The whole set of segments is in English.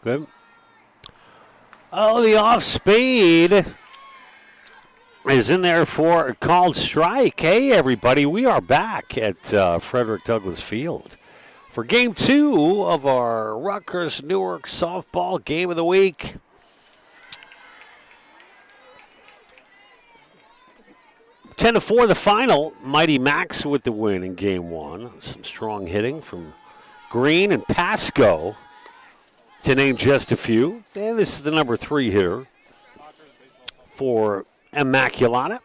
Good. Oh, the off speed is in there for a called strike. Hey, everybody, we are back at Frederick Douglass Field for Game 2 of our Rutgers-Newark softball game of the week. Ten to 4 the final. Mighty Max with the win in Game 1. Some strong hitting from Green and Pasco, to name just a few. And this is the number 3 hitter for Immaculata.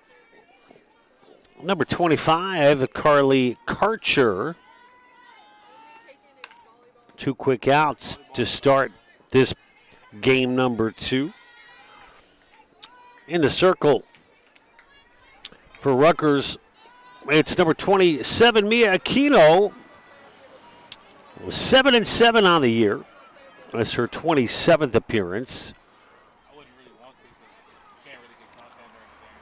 Number 25, Carly Karcher. 2 quick outs to start this game number 2. In the circle for Rutgers, it's number 27, Mia Aquino. 7-7 on the year. That's her 27th appearance. I wouldn't really want to because you can't really get content during the game.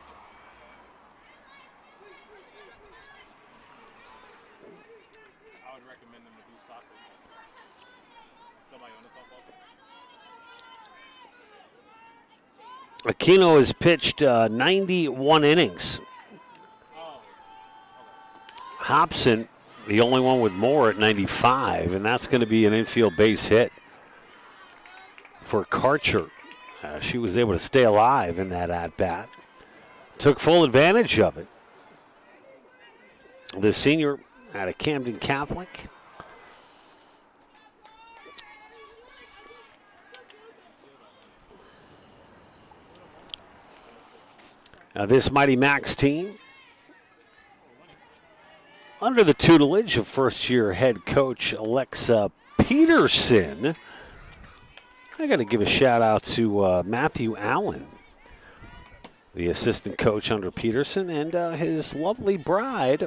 I would recommend them to do soccer. Somebody on the softball team. Aquino has pitched 91 innings. Hobson, the only one with more at 95, and that's going to be an infield base hit for Karcher. She was able to stay alive in that at-bat. Took full advantage of it. The senior out of Camden Catholic. Now this Mighty Max team, under the tutelage of first-year head coach Alexa Peterson. I got to give a shout-out to Matthew Allen, the assistant coach under Peterson, and his lovely bride,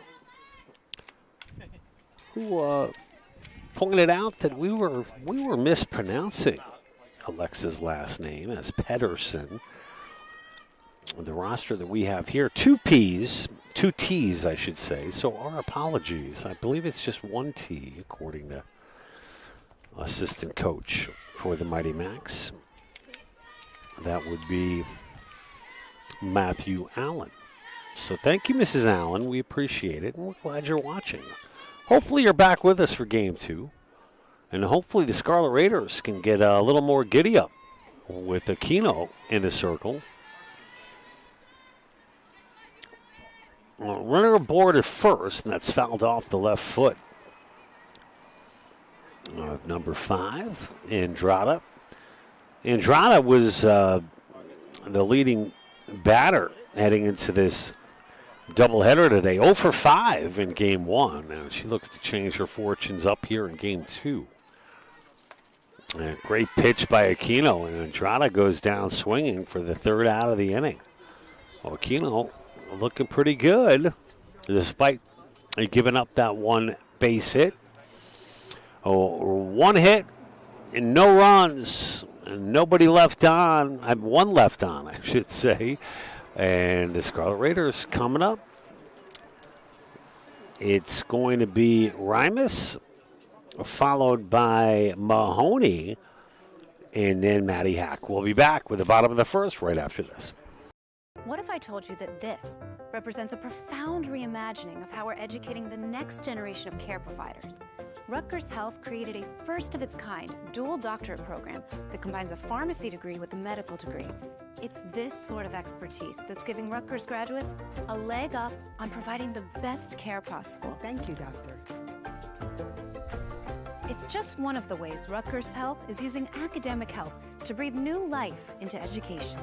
who pointed out that we were mispronouncing Alexa's last name as Pedersen. The roster that we have here, 2 T's, I should say, so our apologies. I believe it's just 1 T, according to assistant coach for the Mighty Max. That would be Matthew Allen. So thank you, Mrs. Allen. We appreciate it, and we're glad you're watching. Hopefully you're back with us for Game 2, and hopefully the Scarlet Raiders can get a little more giddy up with Aquino in the circle. Runner aboard at first, and that's fouled off the left foot of number 5, Andrada. Andrada was the leading batter heading into this doubleheader today. 0 for 5 in Game 1. And she looks to change her fortunes up here in Game 2. And a great pitch by Aquino, and Andrada goes down swinging for the 3rd out of the inning. Well, Aquino looking pretty good, despite giving up that 1 base hit. 1 hit and no runs, and nobody left on. I have 1 left on, I should say. And the Scarlet Raiders coming up. It's going to be Rimus, followed by Mahoney, and then Matty Hack. We'll be back with the bottom of the 1st right after this. What if I told you that this represents a profound reimagining of how we're educating the next generation of care providers? Rutgers Health created a first-of-its-kind dual doctorate program that combines a pharmacy degree with a medical degree. It's this sort of expertise that's giving Rutgers graduates a leg up on providing the best care possible. Thank you, doctor. It's just one of the ways Rutgers Health is using academic health to breathe new life into education.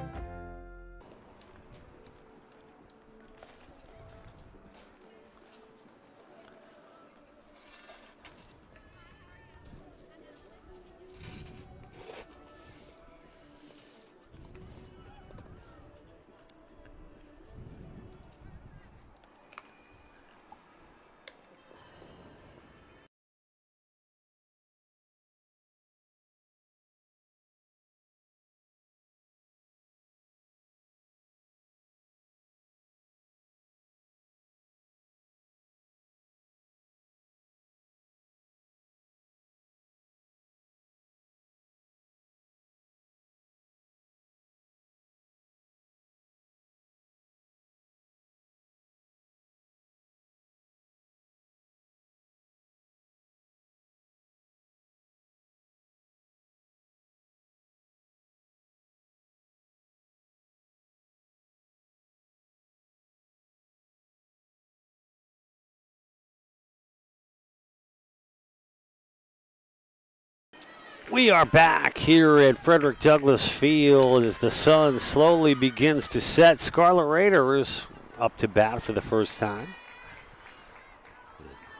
We are back here at Frederick Douglass Field as the sun slowly begins to set. Scarlet Raiders up to bat for the first time.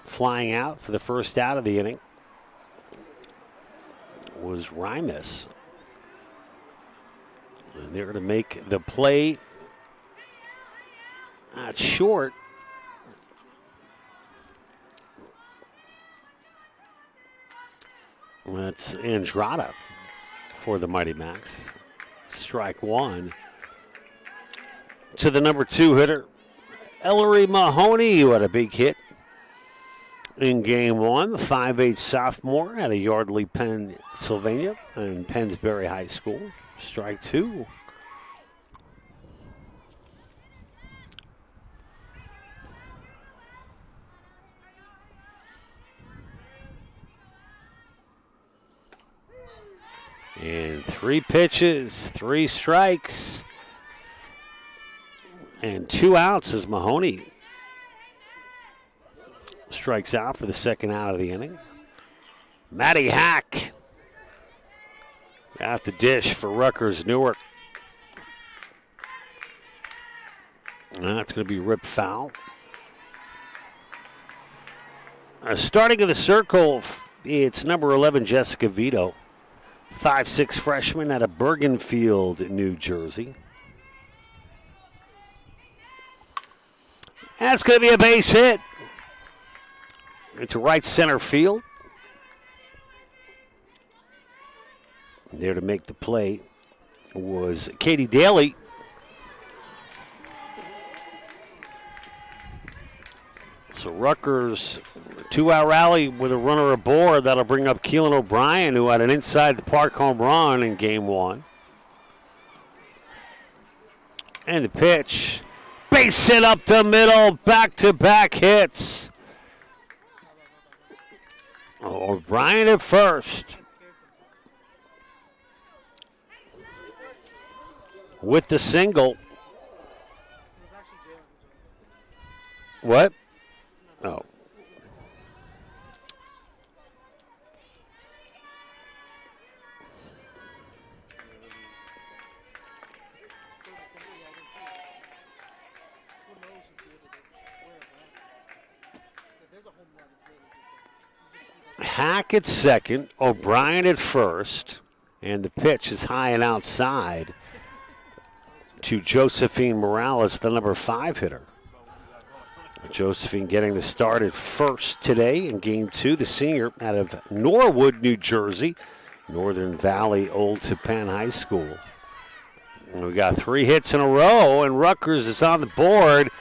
Flying out for the first out of the inning was Rimus. And they're going to make the play short. That's Andrada for the Mighty Macs. Strike one. To the number 2 hitter, Ellery Mahoney, who had a big hit in game 1. The 5'8" sophomore out of Yardley, Pennsylvania, and Pennsbury High School. Strike 2. And 3 pitches, 3 strikes, and 2 outs as Mahoney strikes out for the second out of the inning. Matty Hack at the dish for Rutgers Newark. And that's going to be ripped foul. Starting of the circle, it's number 11, Jessica Vito. 5'6" freshman out of Bergenfield, New Jersey. That's going to be a base hit into right center field. There to make the play was Katie Daly. So Rutgers, 2-out rally with a runner aboard. That'll bring up Keelan O'Brien, who had an inside-the-park home run in game 1. And the pitch. Base hit up the middle. Back-to-back hits. O'Brien at first. With the single. What? Oh. Hack at second, O'Brien at first, and the pitch is high and outside to Josephine Morales, the number 5 hitter. Josephine getting the start at first today in game 2. The senior out of Norwood, New Jersey, Northern Valley Old Tappan High School. And we got 3 hits in a row, and Rutgers is on the board.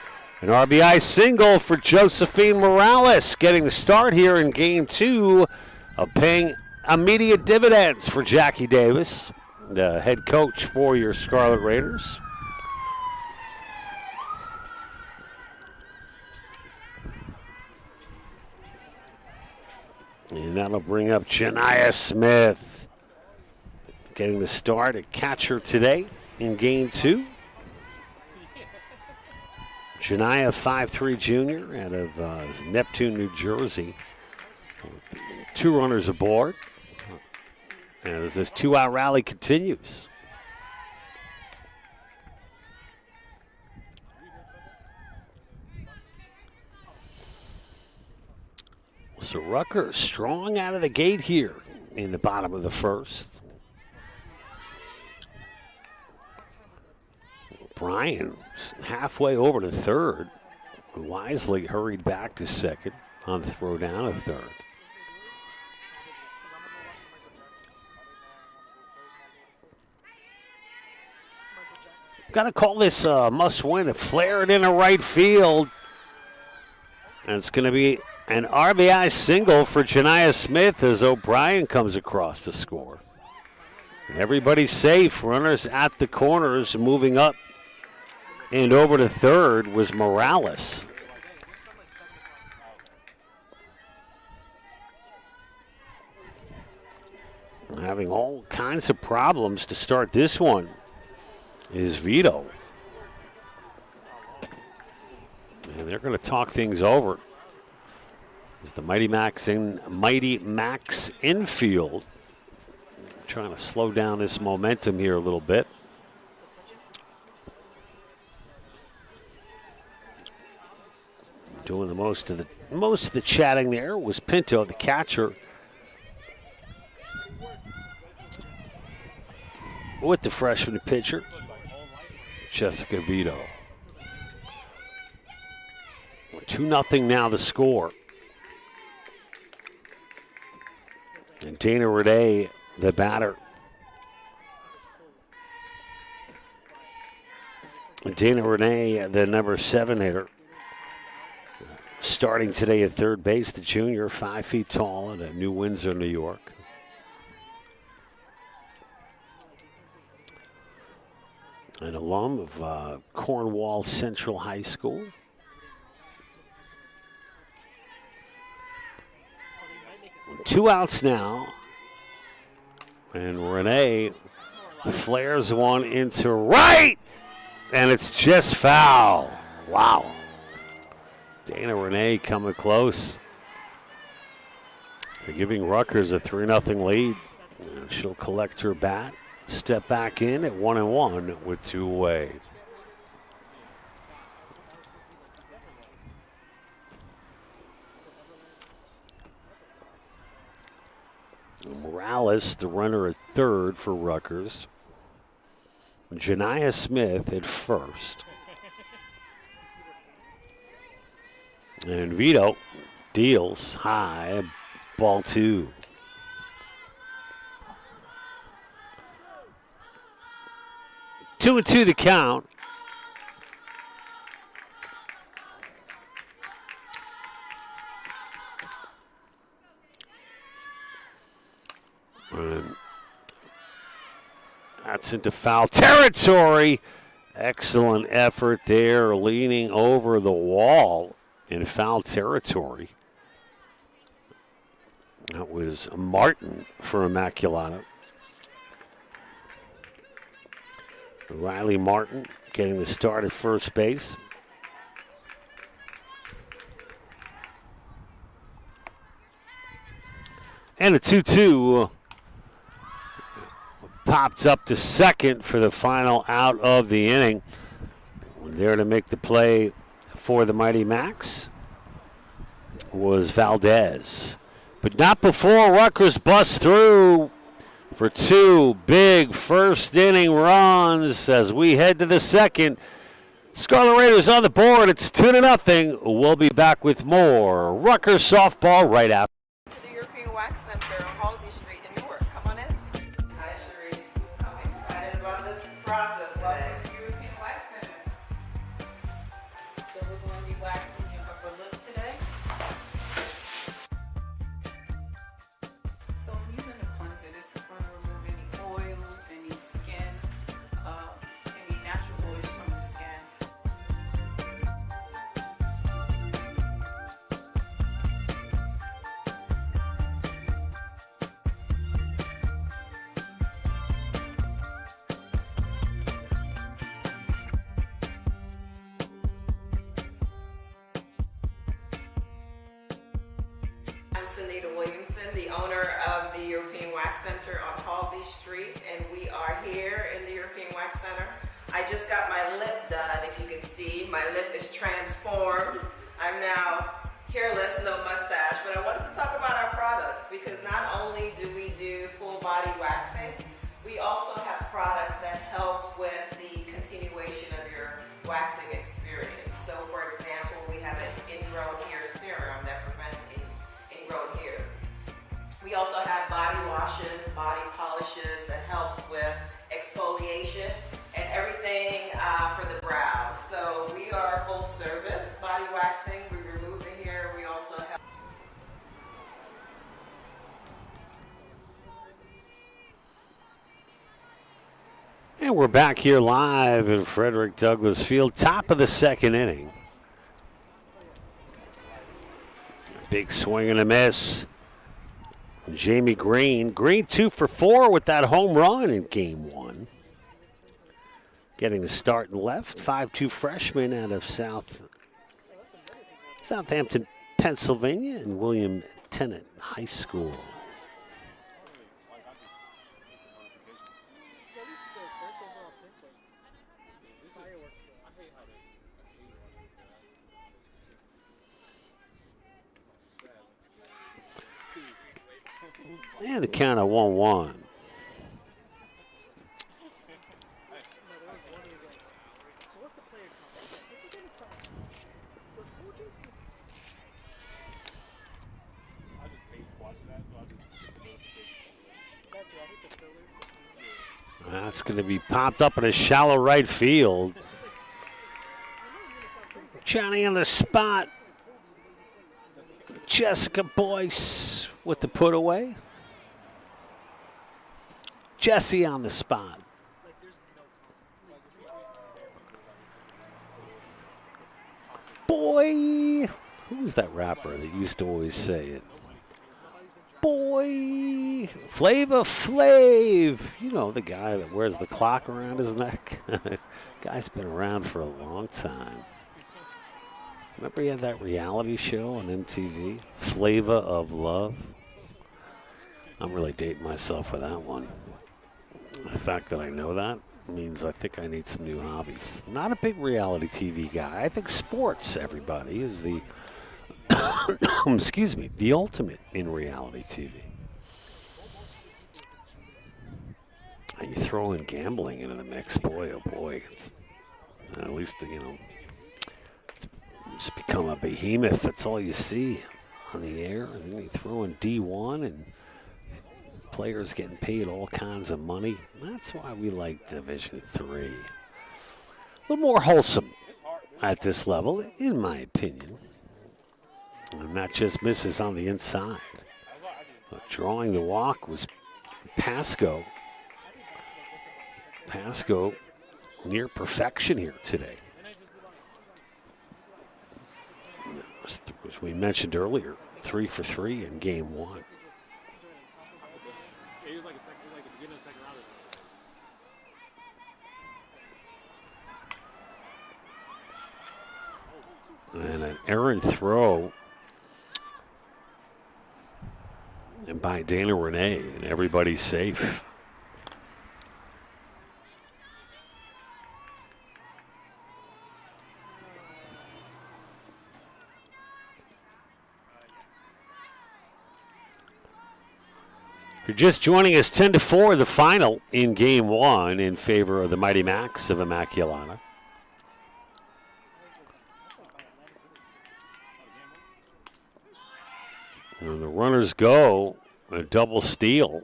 An RBI single for Josephine Morales, getting the start here in game 2 of paying immediate dividends for Jackie Davis, the head coach for your Scarlet Raiders. And that'll bring up Janiah Smith, getting the start at catcher today in game 2. Janiah, 5'3" junior out of Neptune, New Jersey. 2 runners aboard as this 2-out rally continues. So Rutgers strong out of the gate here in the bottom of the first. Bryan halfway over to third. Wisely hurried back to second on the throw down of third. Got to call this must win. It flared into right field. And it's going to be an RBI single for Janiah Smith as O'Brien comes across to score. And everybody's safe. Runners at the corners moving up. And over to third was Morales. Having all kinds of problems to start this one is Vito. And they're going to talk things over as the Mighty Macs infield. trying to slow down this momentum here a little bit. Doing the most of the chatting there was Pinto, the catcher, with the freshman pitcher, Jessica Vito. 2-0 now the score. And Dana Renee, the batter. Dana Renee, the number 7 hitter. Starting today at third base, the junior, 5 feet tall out of New Windsor, New York. An alum of Cornwall Central High School. Two outs now. And Renee flares one into right. And it's just foul. Wow. Dana Renee coming close. They're giving Rutgers a 3-0 lead. And she'll collect her bat, step back in at 1-1 with 2 away. Morales, the runner at third for Rutgers. Janiah Smith at first. And Vito deals high, ball 2. Two and 2 the count. And that's into foul territory. Excellent effort there, leaning over the wall in foul territory. That was Martin for Immaculata. Riley Martin getting the start at first base. And a 2-2 popped up to second for the final out of the inning. There to make the play for the Mighty Macs was Valdez. But not before Rutgers busts through for 2 big first inning runs as we head to the second. Scarlet Raiders on the board. It's 2-0. We'll be back with more Rutgers softball right after. To the European Wax Center on Halsey Street in Newark. Come on in. Hi, Sharice. I'm excited about this process today. Welcome to European Wax Center. So we're going to be waxing your upper lip today. So when you're in the plunger, this is going to remove any oils, any skin, any natural oils from the skin. I'm Sunita Williamson, the owner of the European Wax Center on Halsey Street, and we are here in the European Wax Center. I just got my lip done. If you can see, my lip is transformed. I'm now hairless, no mustache, but I wanted to talk about our products because not only do we do full body waxing, we also have products that help with the continuation of your waxing experience. So for example, we have an ingrown hair serum that prevents ingrown hairs. We also have body washes, body polishes that helps with exfoliation and everything for the brow. So we are full service body waxing. We remove the hair. We also have And we're back here live in Frederick Douglass Field, top of the second inning. Big swing and a miss. Jamie Green. Green 2 for 4 with that home run in game 1. Getting the start in left. 5'2" freshman out of Southampton, Pennsylvania, and William Tennant High School. And the count of 1-1. I just hate watching that, so I just That's going to be popped up in a shallow right field. Johnny on the spot. Jessica Boyce with the put away. Jesse on the spot. Boy. Who was that rapper that used to always say it? Boy. Flava Flav. You know, the guy that wears the clock around his neck. Guy's been around for a long time. Remember he had that reality show on MTV? Flava of Love? I'm really dating myself with that one. The fact that I know that means I think I need some new hobbies. Not a big reality TV guy. I think sports, everybody, is the, excuse me, the ultimate in reality TV. And you throw in gambling into the mix, boy, oh boy. It's, at least, you know, it's become a behemoth. That's all you see on the air. And then you throw in D1 and players getting paid all kinds of money. That's why we like Division III. A little more wholesome at this level, in my opinion. And that just misses on the inside. But drawing the walk was Pasco. Pasco near perfection here today. As we mentioned earlier, 3 for 3 in game 1. It was like the beginning of the second round. And an errant throw and by Dana Renee, and everybody's safe. If you're just joining us, 10-4, the final in game 1 in favor of the Mighty Macs of Immaculata. And the runners go, a double steal.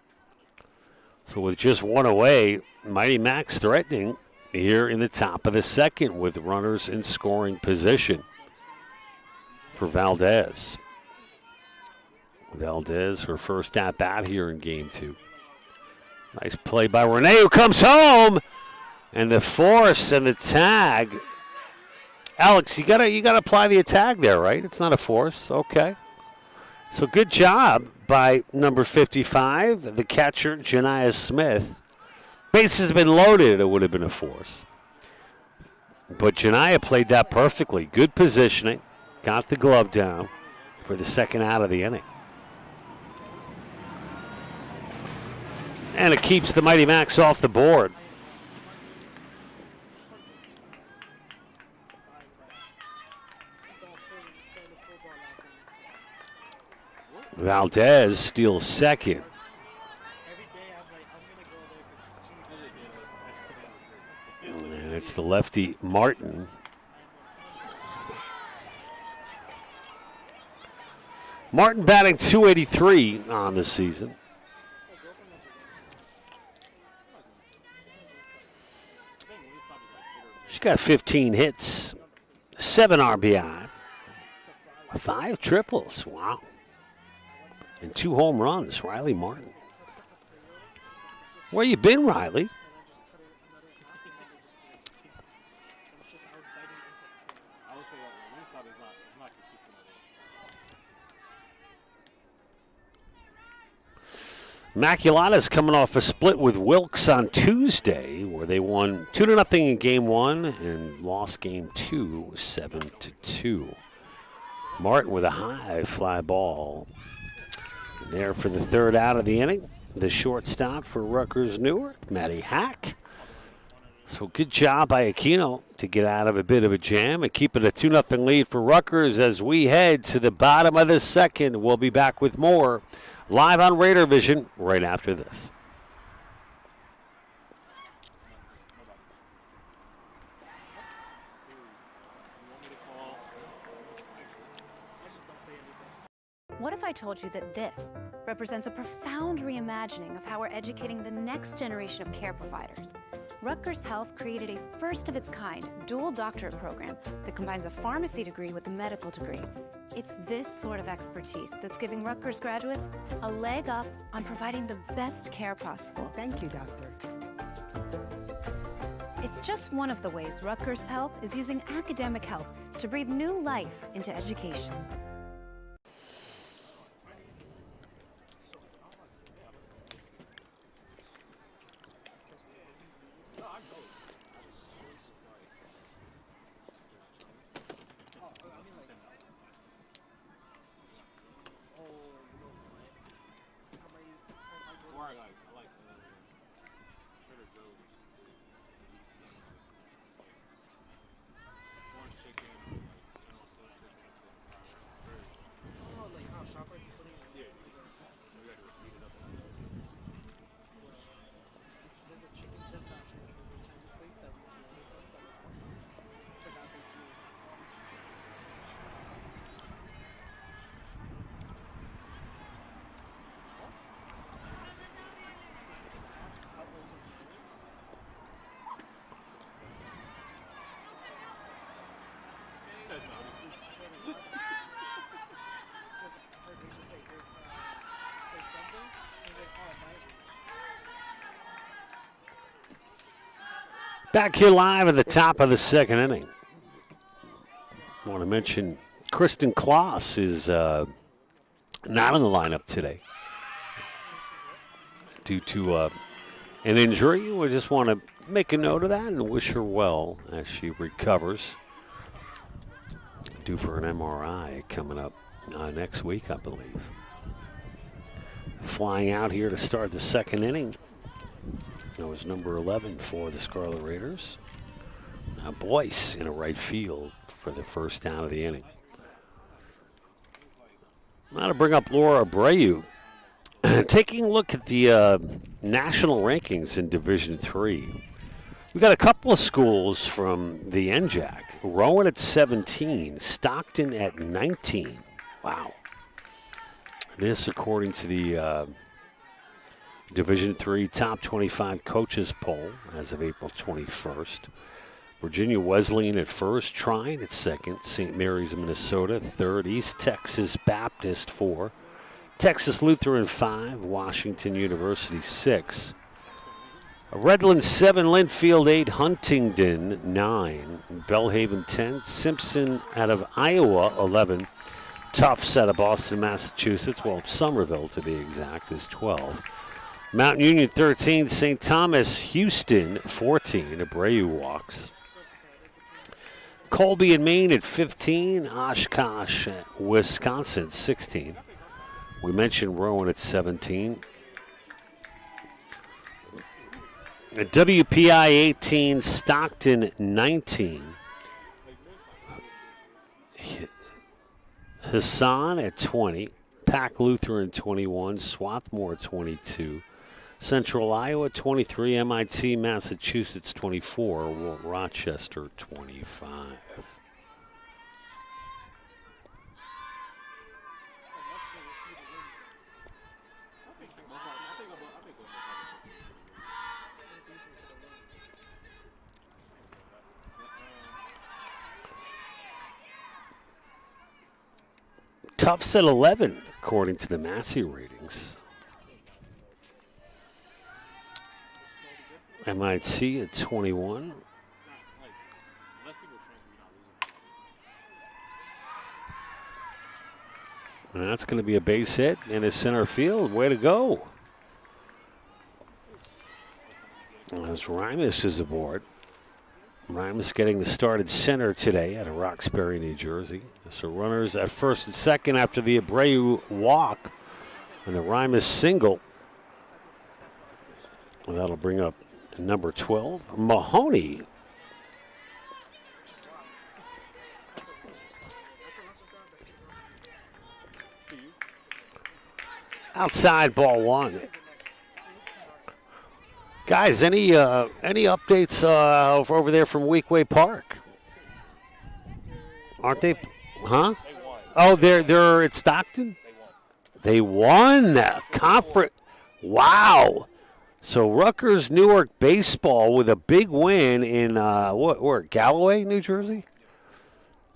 So with just one away, Mighty Macs threatening here in the top of the second with runners in scoring position for Valdez. Valdez, her first at bat here in game 2. Nice play by Renee, who comes home. And the force and the tag. Alex, you gotta apply the tag there, right? It's not a force. Okay. So good job by number 55, the catcher, Janiah Smith. Bases have been loaded, it would have been a force. But Janiah played that perfectly. Good positioning. Got the glove down for the second out of the inning. And it keeps the Mighty Macs off the board. Valdez steals second. And it's the lefty Martin. Martin batting .283 on the season. She got 15 hits, 7 RBI, 5 triples. Wow. And 2 home runs, Riley Martin. Where you been, Riley? I would say that Wingstop is not consistent at all. Immaculata's coming off a split with Wilkes on Tuesday, where they won 2-0 in game 1 and lost game 2 7-2. Martin with a high fly ball. And there for the third out of the inning, the shortstop for Rutgers Newark, Matty Hack. So good job by Aquino to get out of a bit of a jam and keep it a 2-0 lead for Rutgers as we head to the bottom of the second. We'll be back with more Live on Raider Vision right after this. What if I told you that this represents a profound reimagining of how we're educating the next generation of care providers? Rutgers Health created a first-of-its-kind dual doctorate program that combines a pharmacy degree with a medical degree. It's this sort of expertise that's giving Rutgers graduates a leg up on providing the best care possible. Thank you, doctor. It's just one of the ways Rutgers Health is using academic health to breathe new life into education. Back here live at the top of the second inning. I want to mention Kristen Kloss is not in the lineup today due to an injury. We just want to make a note of that and wish her well as she recovers. Due for an MRI coming up next week, I believe. Flying out here to start the second inning. That was number 11 for the Scarlet Raiders. Now Boyce in a right field for the first down of the inning. Now to bring up Laura Abreu. Taking a look at the national rankings in Division III. We've got a couple of schools from the NJAC. Rowan at 17, Stockton at 19. Wow. This according to the Division III Top 25 Coaches Poll as of April 21st. Virginia Wesleyan at first, Trine at second, St. Mary's, Minnesota, third, East Texas Baptist 4, Texas Lutheran 5, Washington University 6, Redlands 7, Linfield 8, Huntingdon 9, Bellhaven 10, Simpson out of Iowa 11, Tufts out of Boston, Massachusetts, well, Somerville to be exact, is 12. Mount Union 13, St. Thomas, Houston 14, Abreu walks. Colby in Maine at 15, Oshkosh, Wisconsin 16. We mentioned Rowan at 17. At WPI 18, Stockton 19. Hassan at 20, Pack Lutheran 21, Swarthmore 22. Central Iowa 23, MIT, Massachusetts 24, Rochester 25. Tufts at 11, according to the Massey ratings. MIT at 21. And that's going to be a base hit in his center field. Way to go. As Rimus is aboard. Rimus getting the start at center today out of Roxbury, New Jersey. So runners at first and second after the Abreu walk and the Rimus single. And that'll bring up number 12, Mahoney. Outside ball one. Guys, any updates over there from Weekway Park? Aren't they? Huh? They won. Oh, they're at Stockton. They won. They won that conference. Wow. So Rutgers Newark baseball with a big win in where Galloway, New Jersey.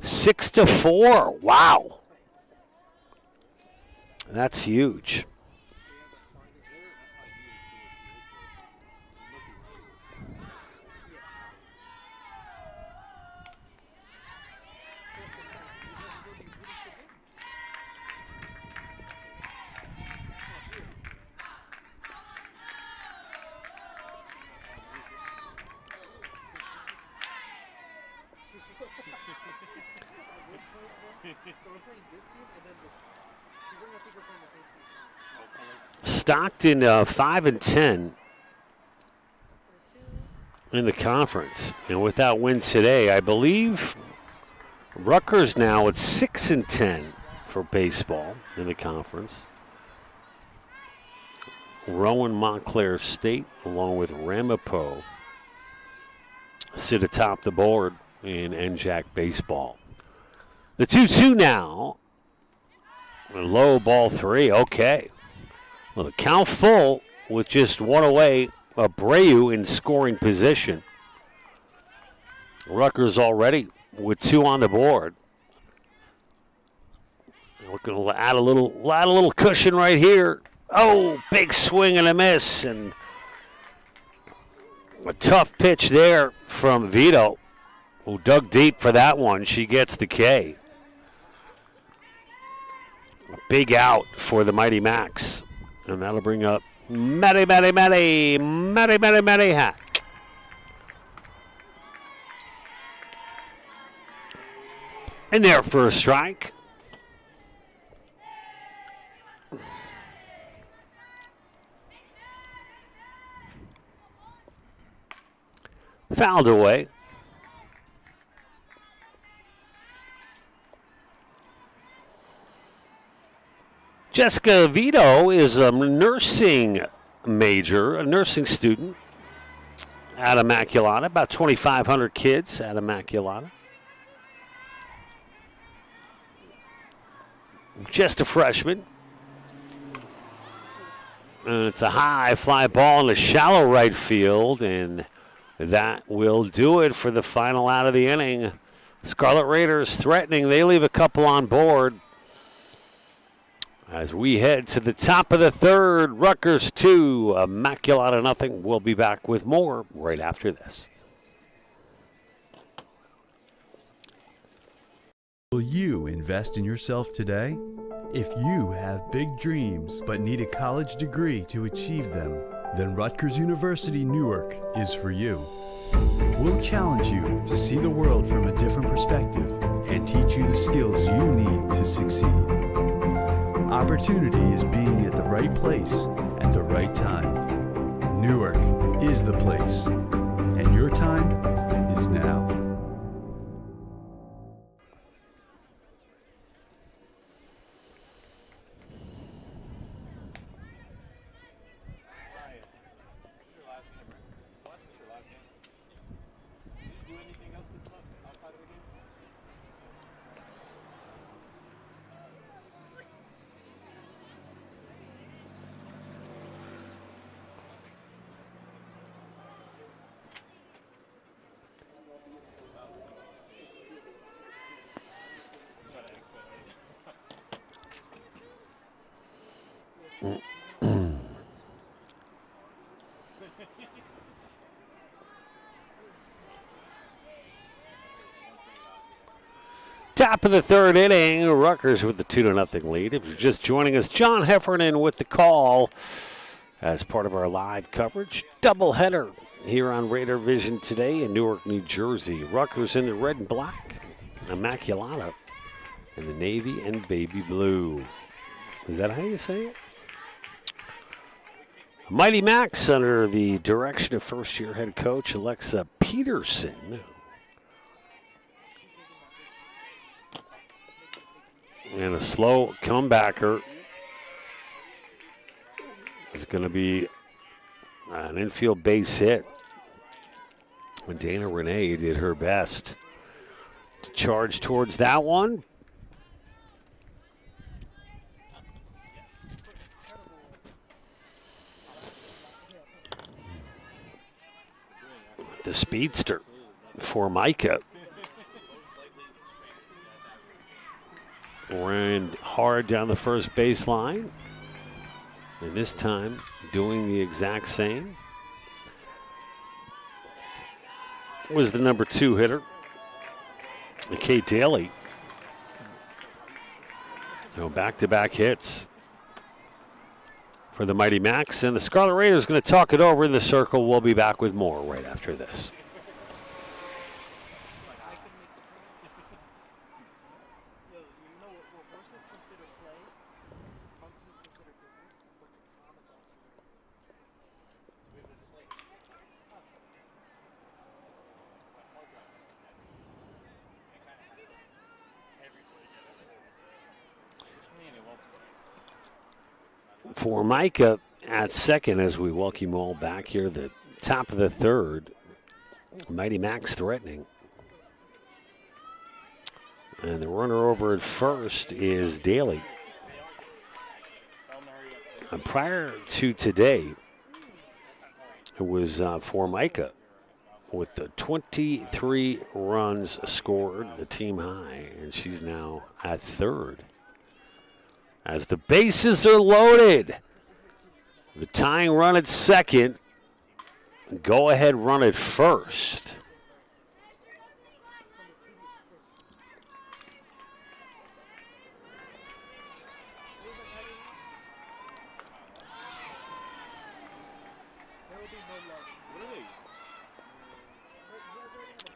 6-4. Wow. That's huge. Stockton 5-10 in the conference, and without wins today, I believe Rutgers now at 6-10 for baseball in the conference. Rowan Montclair State, along with Ramapo, sit atop the board in NJAC baseball. The 2-2 now. A low ball 3. Okay. Well, the count full with just one away. Abreu in scoring position. Rutgers already with 2 on the board. We're going to add a little cushion right here. Oh, big swing and a miss, and a tough pitch there from Vito, who dug deep for that one. She gets the K. A big out for the Mighty Macs, and that'll bring up Matty Hack. In there for a strike. Fouled away. Jessica Vito is a nursing major, a nursing student at Immaculata. About 2,500 kids at Immaculata. Just a freshman. And it's a high fly ball in the shallow right field, and that will do it for the final out of the inning. Scarlet Raiders threatening. They leave a couple on board. As we head to the top of the third, Rutgers 2, Immaculata nothing. We'll be back with more right after this. Will you invest in yourself today? If you have big dreams but need a college degree to achieve them, then Rutgers University Newark is for you. We'll challenge you to see the world from a different perspective and teach you the skills you need to succeed. Opportunity is being at the right place at the right time. Newark is the place, and your time is now. Top of the third inning, Rutgers with the 2-0 lead. If you're just joining us, John Heffernan with the call as part of our live coverage. Doubleheader here on Raider Vision today in Newark, New Jersey. Rutgers in the red and black. Immaculata in the navy and baby blue. Is that how you say it? Mighty Macs under the direction of first-year head coach Alexa Peterson. And a slow comebacker It's going to be an infield base hit. And Dana Renee did her best to charge towards that one. The speedster for Micah. Ran hard down the first baseline. And this time, doing the exact same was the number 2 hitter, Kate Daly. Back-to-back hits for the Mighty Macs. And the Scarlet Raiders going to talk it over in the circle. We'll be back with more right after this. For Micah at second, as we welcome you all back here, the top of the third. Mighty Macs threatening. And the runner over at first is Daly. And prior to today, it was for Micah with the 23 runs scored, the team high, and she's now at third. As the bases are loaded, the tying run at second, go ahead run at first.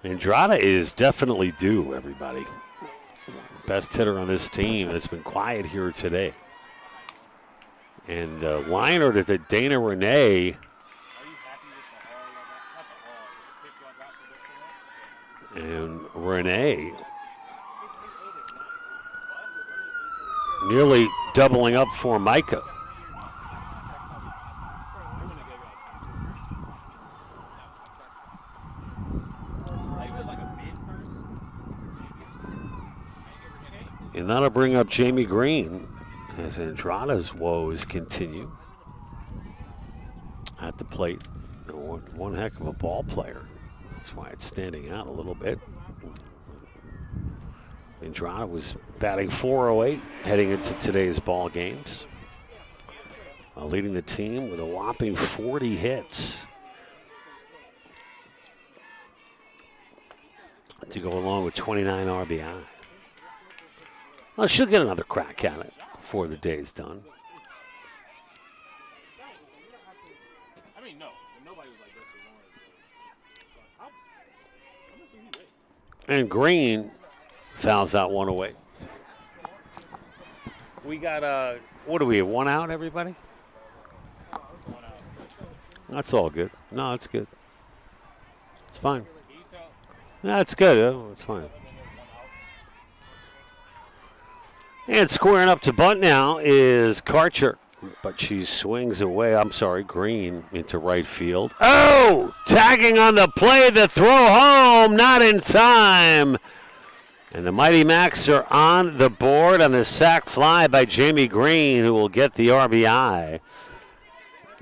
Andrada is definitely due, everybody. Best hitter on this team that's been quiet here today. And liner to Dana Renee. And Renee nearly doubling up for Micah. And that'll bring up Jamie Green as Andrada's woes continue at the plate. One heck of a ball player. That's why it's standing out a little bit. Andrada was batting .408 heading into today's ball games, leading the team with a whopping 40 hits to go along with 29 RBI. Well, she'll get another crack at it before the day's done. I mean, no. Nobody was like this for long. And Green fouls out one away. We got, what do we have, one out, everybody? That's all good. No, it's good. It's fine. No, it's good. It's fine. And squaring up to bunt now is Karcher, but she swings away. I'm sorry, Green into right field. Oh, tagging on the play, the throw home, not in time. And the Mighty Macs are on the board on the sac fly by Jamie Green, who will get the RBI.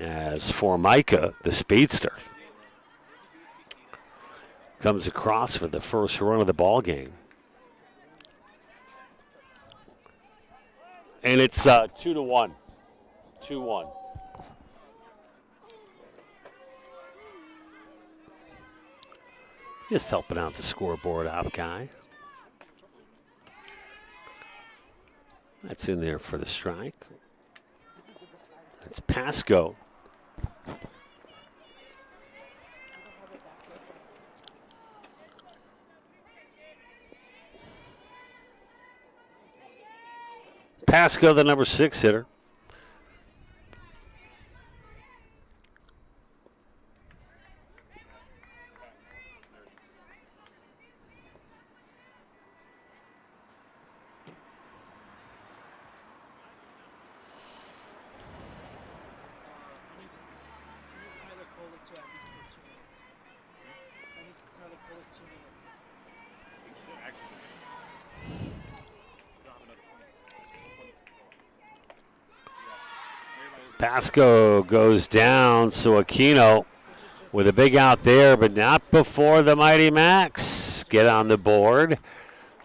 As for Micah, the speedster comes across for the first run of the ball game. And it's 2-1. 2-1. Just helping out the scoreboard out guy. That's in there for the strike. It's Pasco. Pasco, the number 6 hitter. Pasco goes down, so Aquino with a big out there, but not before the Mighty Macs get on the board.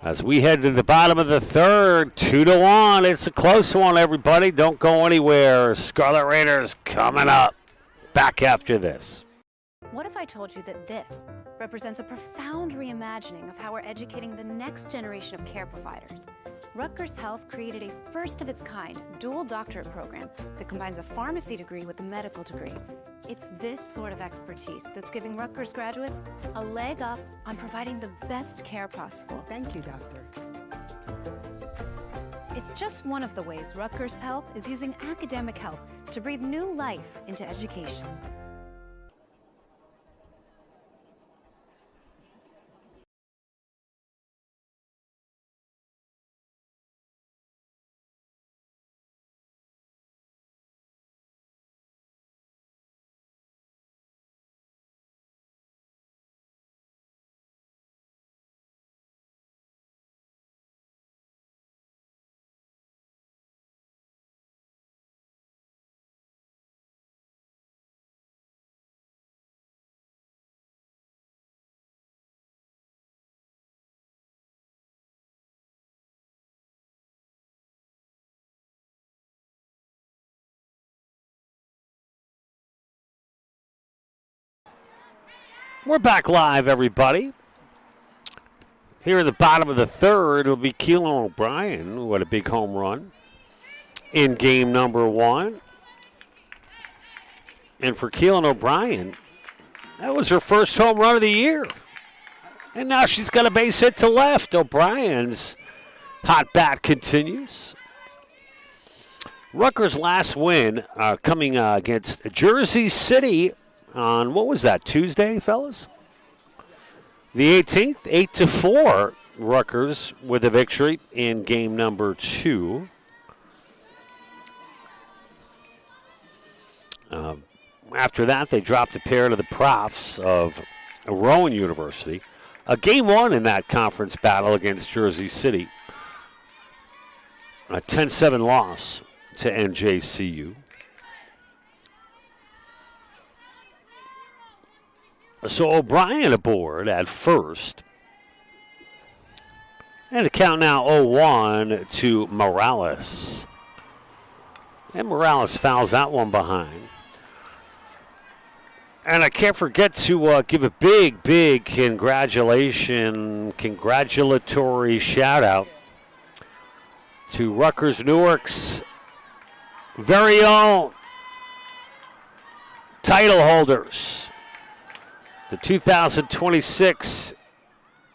As we head to the bottom of the third, 2-1. It's a close one, everybody. Don't go anywhere. Scarlet Raiders coming up. Back after this. What if I told you that this represents a profound reimagining of how we're educating the next generation of care providers? Rutgers Health created a first-of-its-kind dual doctorate program that combines a pharmacy degree with a medical degree. It's this sort of expertise that's giving Rutgers graduates a leg up on providing the best care possible. Thank you, doctor. It's just one of the ways Rutgers Health is using academic health to breathe new life into education. We're back live, everybody. Here in the bottom of the third will be Keelan O'Brien, who had a big home run in game number 1. And for Keelan O'Brien, that was her first home run of the year. And now she's got a base hit to left. O'Brien's hot bat continues. Rutgers' last win coming against Jersey City on, what was that, Tuesday, fellas? The 18th, 8-4, Rutgers with a victory in game number 2. After that, they dropped a pair to the Profs of Rowan University. A game 1 in that conference battle against Jersey City. A 10-7 loss to NJCU. So O'Brien aboard at first. And the count now 0-1 to Morales. And Morales fouls that one behind. And I can't forget to give a big congratulatory shout out to Rutgers Newark's very own title holders. The 2026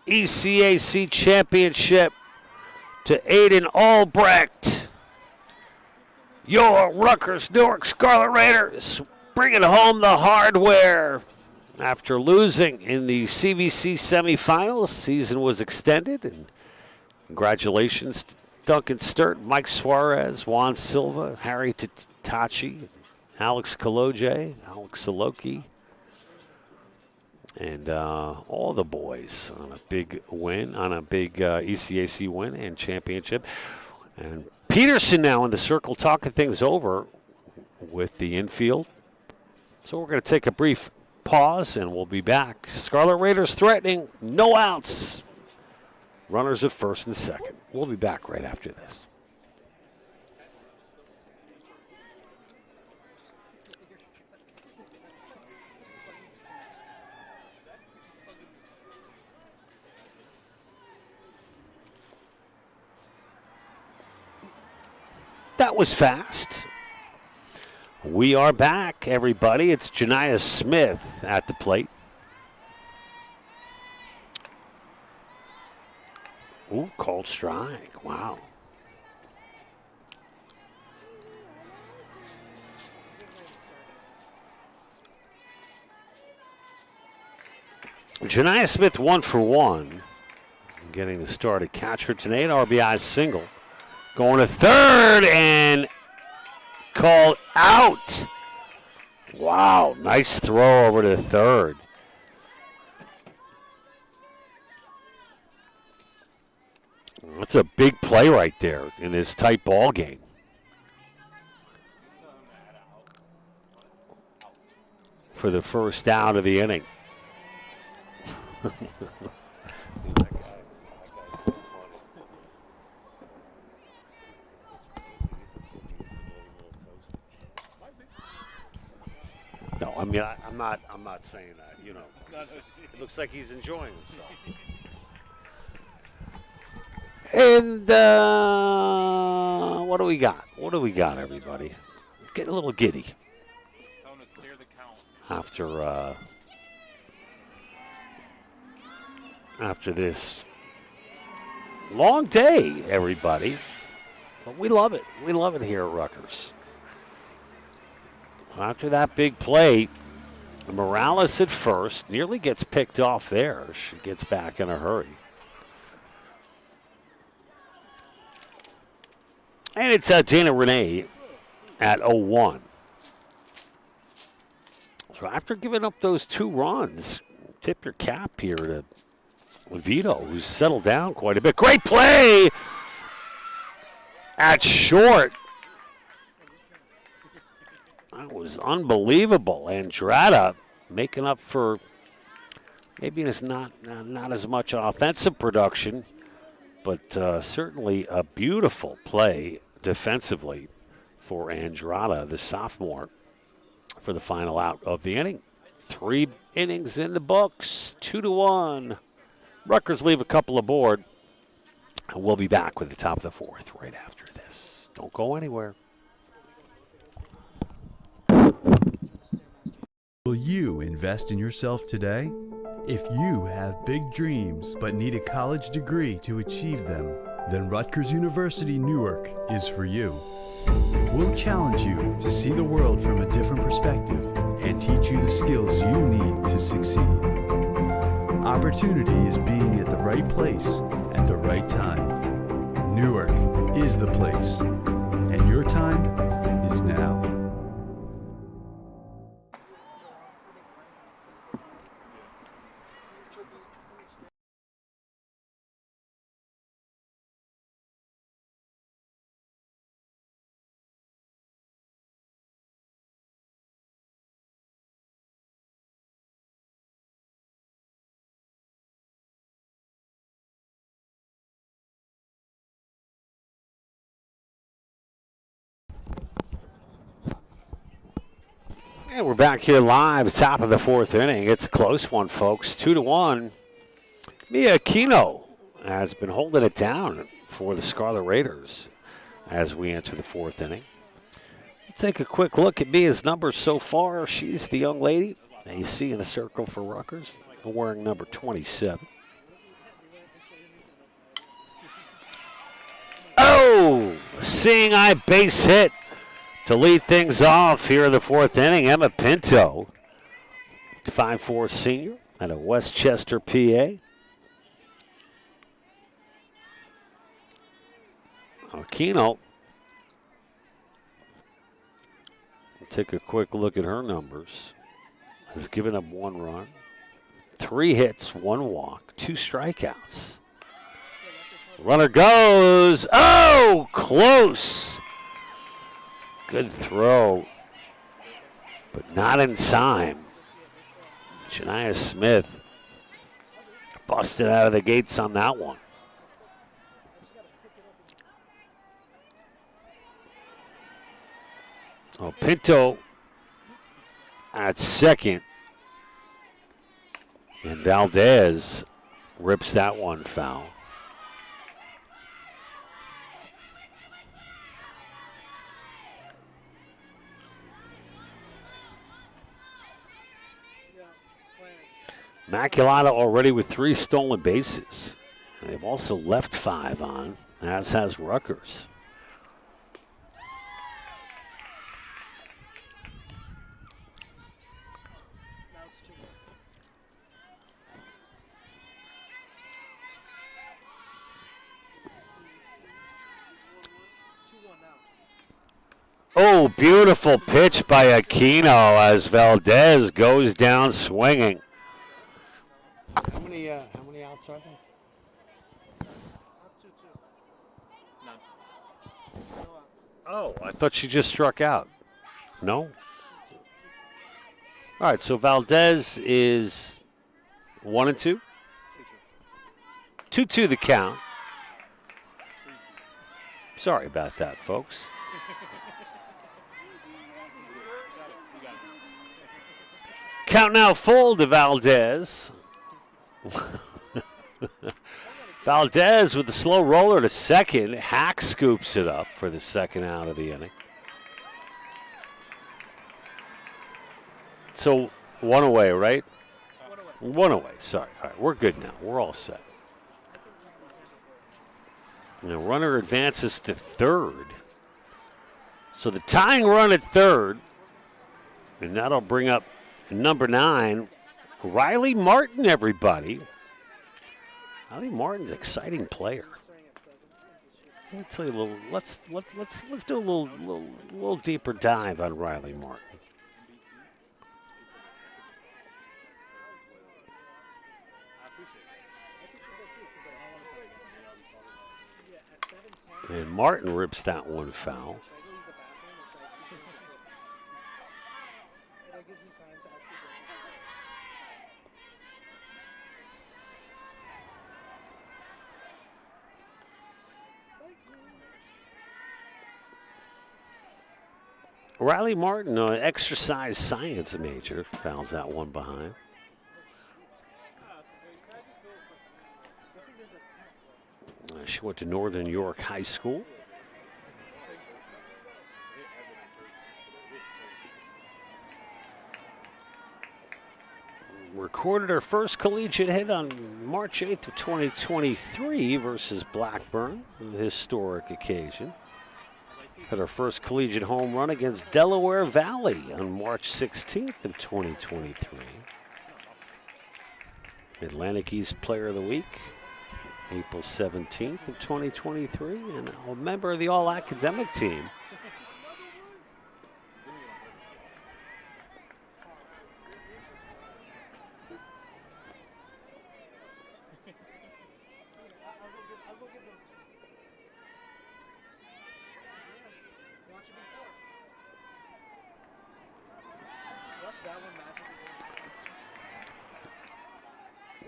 ECAC Championship to Aiden Albrecht. Your Rutgers Newark Scarlet Raiders bringing home the hardware. After losing in the CVC semifinals, season was extended. And congratulations to Duncan Sturt, Mike Suarez, Juan Silva, Harry Tachi, Alex Kaloje, Alex Saloki. And all the boys on a big win, on a big ECAC win and championship. And Peterson now in the circle talking things over with the infield. So we're going to take a brief pause and we'll be back. Scarlet Raiders threatening, no outs. Runners at first and second. We'll be back right after this. That was fast. We are back, everybody. It's Janiah Smith at the plate. Ooh, called strike. Wow. Janiah Smith 1 for 1. Getting the start at catcher tonight. RBI single. Going to third and called out. Wow, nice throw over to third. That's a big play right there in this tight ball game. for the first out of the inning. No, I mean I'm not saying that. You know, it looks like he's enjoying himself. And what do we got? What do we got, everybody? Getting a little giddy Tell him to clear the count. after this long day, everybody. But we love it. We love it here at Rutgers. After that big play, Morales at first nearly gets picked off there. She gets back in a hurry. And it's Dana Renee at 0-1. So after giving up those 2 runs, tip your cap here to Vito, who's settled down quite a bit. Great play at short. That was unbelievable. Andrada making up for maybe it's not as much offensive production, but certainly a beautiful play defensively for Andrada, the sophomore, for the final out of the inning. 3 innings in the books, 2-1. Rutgers leave a couple aboard, and we'll be back with the top of the 4th right after this. Don't go anywhere. Will you invest in yourself today? If you have big dreams but need a college degree to achieve them, then Rutgers University Newark is for you. We'll challenge you to see the world from a different perspective and teach you the skills you need to succeed. Opportunity is being at the right place at the right time. Newark is the place, and your time is now. And we're back here live, top of the 4th inning. It's a close one, folks. 2-1. Mia Aquino has been holding it down for the Scarlet Raiders as we enter the 4th inning. We'll take a quick look at Mia's numbers so far. She's the young lady that you see in the circle for Rutgers, wearing number 27. Oh, seeing eye base hit. To lead things off here in the 4th inning, Emma Pinto, 5'4" senior out of Westchester, PA. Aquino, take a quick look at her numbers. Has given up 1 run, 3 hits, 1 walk, 2 strikeouts. Runner goes. Oh, close. Good throw, but not in time. Shania Smith busted out of the gates on that one. Oh, Pinto at second, and Valdez rips that one foul. Immaculata already with 3 stolen bases. They've also left 5 on, as has Rutgers. Oh, beautiful pitch by Aquino as Valdez goes down swinging. How many outs are there? None. Oh, I thought she just struck out. No? All right, so Valdez is 1-2. 2-2 the count. Sorry about that, folks. Count now full to Valdez. Valdez with the slow roller to second. Hack scoops it up for the second out of the inning. So one away, right? One away. Sorry. All right, we're good now. We're all set. The runner advances to third. So the tying run at third, and that'll bring up number 9, Riley Martin, everybody. Riley Martin's an exciting player. Let me tell you a little. Let's do a little deeper dive on Riley Martin. And Martin rips that one foul. Riley Martin, an exercise science major, fouls that one behind. She went to Northern York High School. Recorded her first collegiate hit on March 8th of 2023 versus Blackburn, a historic occasion. Had her first collegiate home run against Delaware Valley on March 16th of 2023. Atlantic East Player of the Week, April 17th of 2023, and a member of the All-Academic team.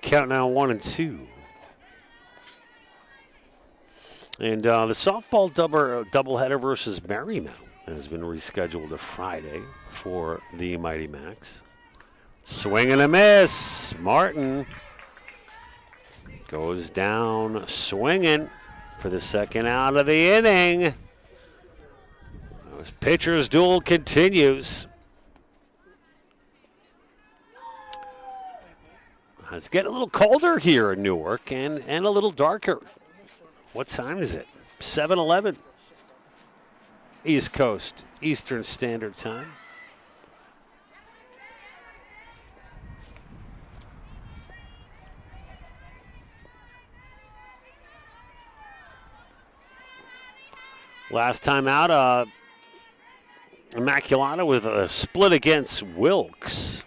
Count now 1-2. And the softball doubleheader versus Marymount has been rescheduled to Friday for the Mighty Macs. Swing and a miss. Martin goes down swinging for the second out of the inning. This pitcher's duel continues. It's getting a little colder here in Newark and a little darker. What time is it? 7:11. East Coast, Eastern Standard Time. Last time out, Immaculata with a split against Wilkes.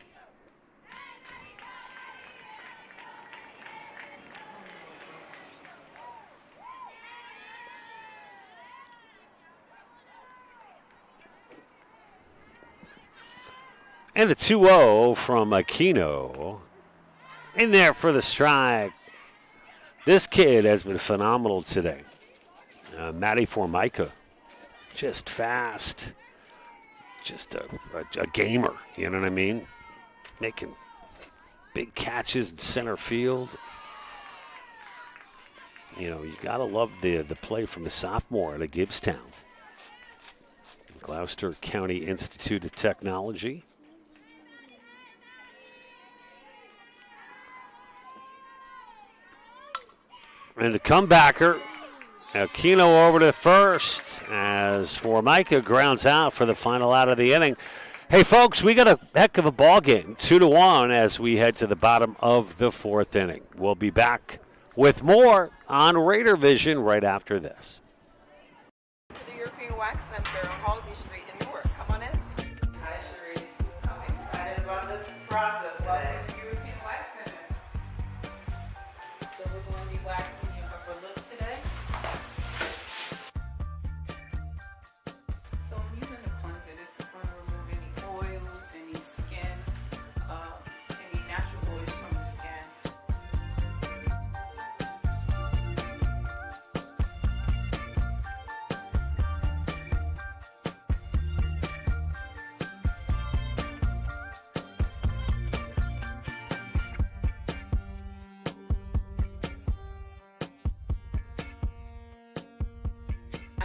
And the 2-0 from Aquino. In there for the strike. This kid has been phenomenal today. Matty Formica. Just fast. Just a gamer, you know what I mean? Making big catches in center field. You know, you got to love the play from the sophomore out of Gibbstown. Gloucester County Institute of Technology. And the comebacker, Aquino over to first as Formica grounds out for the final out of the inning. Hey, folks, we got a heck of a ball game, 2-1 as we head to the bottom of the fourth inning. We'll be back with more on Raider Vision right after this. To the European Wax Center on Halsey Street in Newark. Come on in. Hi, Sharice. I'm excited about this process today. European Wax Center. So we're going to be waxing your upper lip today. So when you're in the front of this is going to remove any oils, any skin,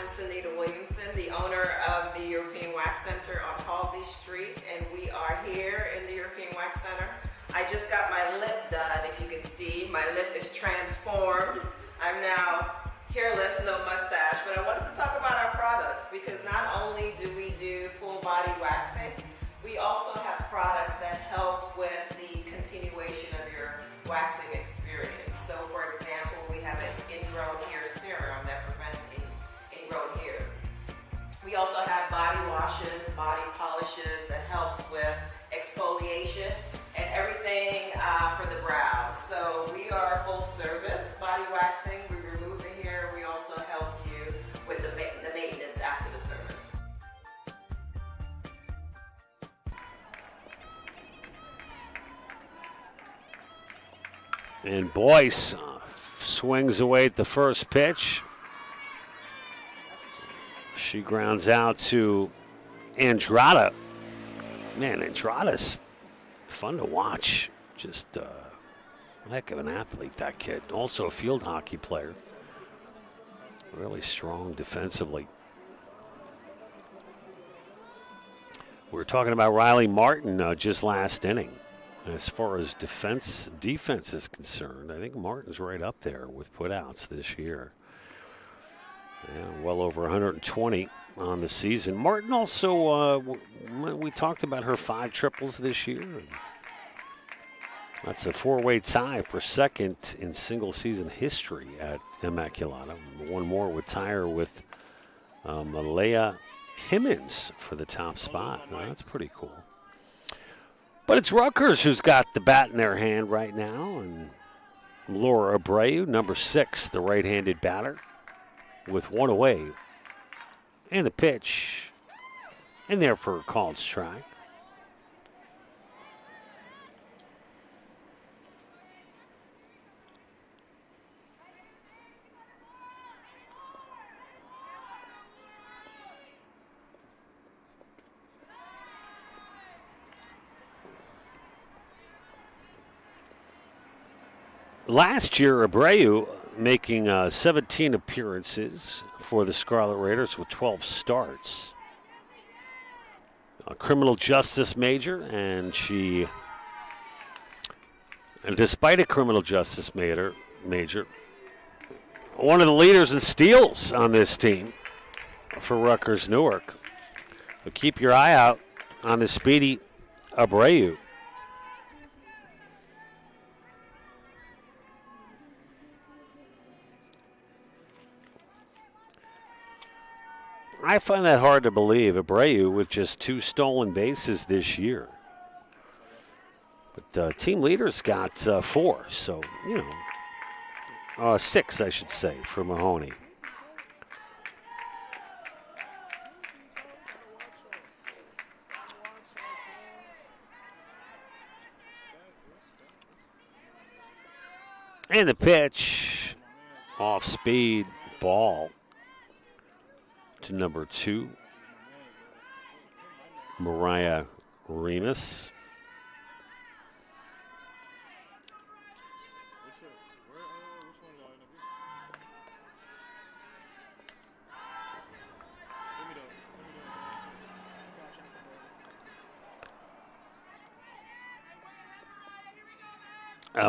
I'm Sunita Williamson, the owner of the European Wax Center on Halsey Street, and we are here in the European Wax Center. I just got my lip done. If you can see, my lip is transformed. I'm now hairless, no mustache, but I wanted to talk about our products because not only do we do full body waxing, we also have products that help with the continuation of your waxing experience. So for example, we have an ingrown hair serum that prevents ingrown hairs. We also have body washes, body polishes that helps with exfoliation and everything for the brow. So we are full service body waxing. We remove the hair. We also help you with the maintenance after the service. And Boyce swings away at the first pitch. She grounds out to Andrada. Man, Andrada's fun to watch. Just a heck of an athlete, that kid. Also a field hockey player. Really strong defensively. We were talking about Riley Martin just last inning. As far as defense is concerned, I think Martin's right up there with putouts this year. Yeah, well over 120 on the season. Martin also, we talked about her 5 triples this year. That's a 4-way tie for second in single-season history at Immaculata. One more would tie her with Malaya Himmons for the top spot. Well, that's pretty cool. But it's Rutgers who's got the bat in their hand right now. And Laura Abreu, number 6, the right-handed batter, with 1 away. And the pitch. And there for a called strike. Last year, Abreu making 17 appearances for the Scarlet Raiders with 12 starts. A criminal justice major, and despite a criminal justice major, one of the leaders in steals on this team for Rutgers Newark. So keep your eye out on the speedy Abreu. I find that hard to believe. Abreu with just 2 stolen bases this year. But the team leader's got 4, so, 6, I should say, for Mahoney. And the pitch, off speed, ball. To number 2, Mariah Remus.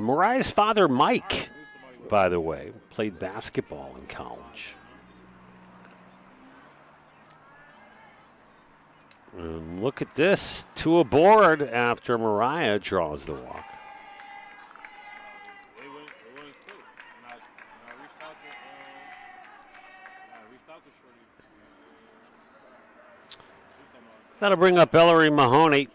Mariah's father, Mike, by the way, played basketball in college. And look at this, 2 aboard after Mariah draws the walk. That'll bring up Ellery Mahoney.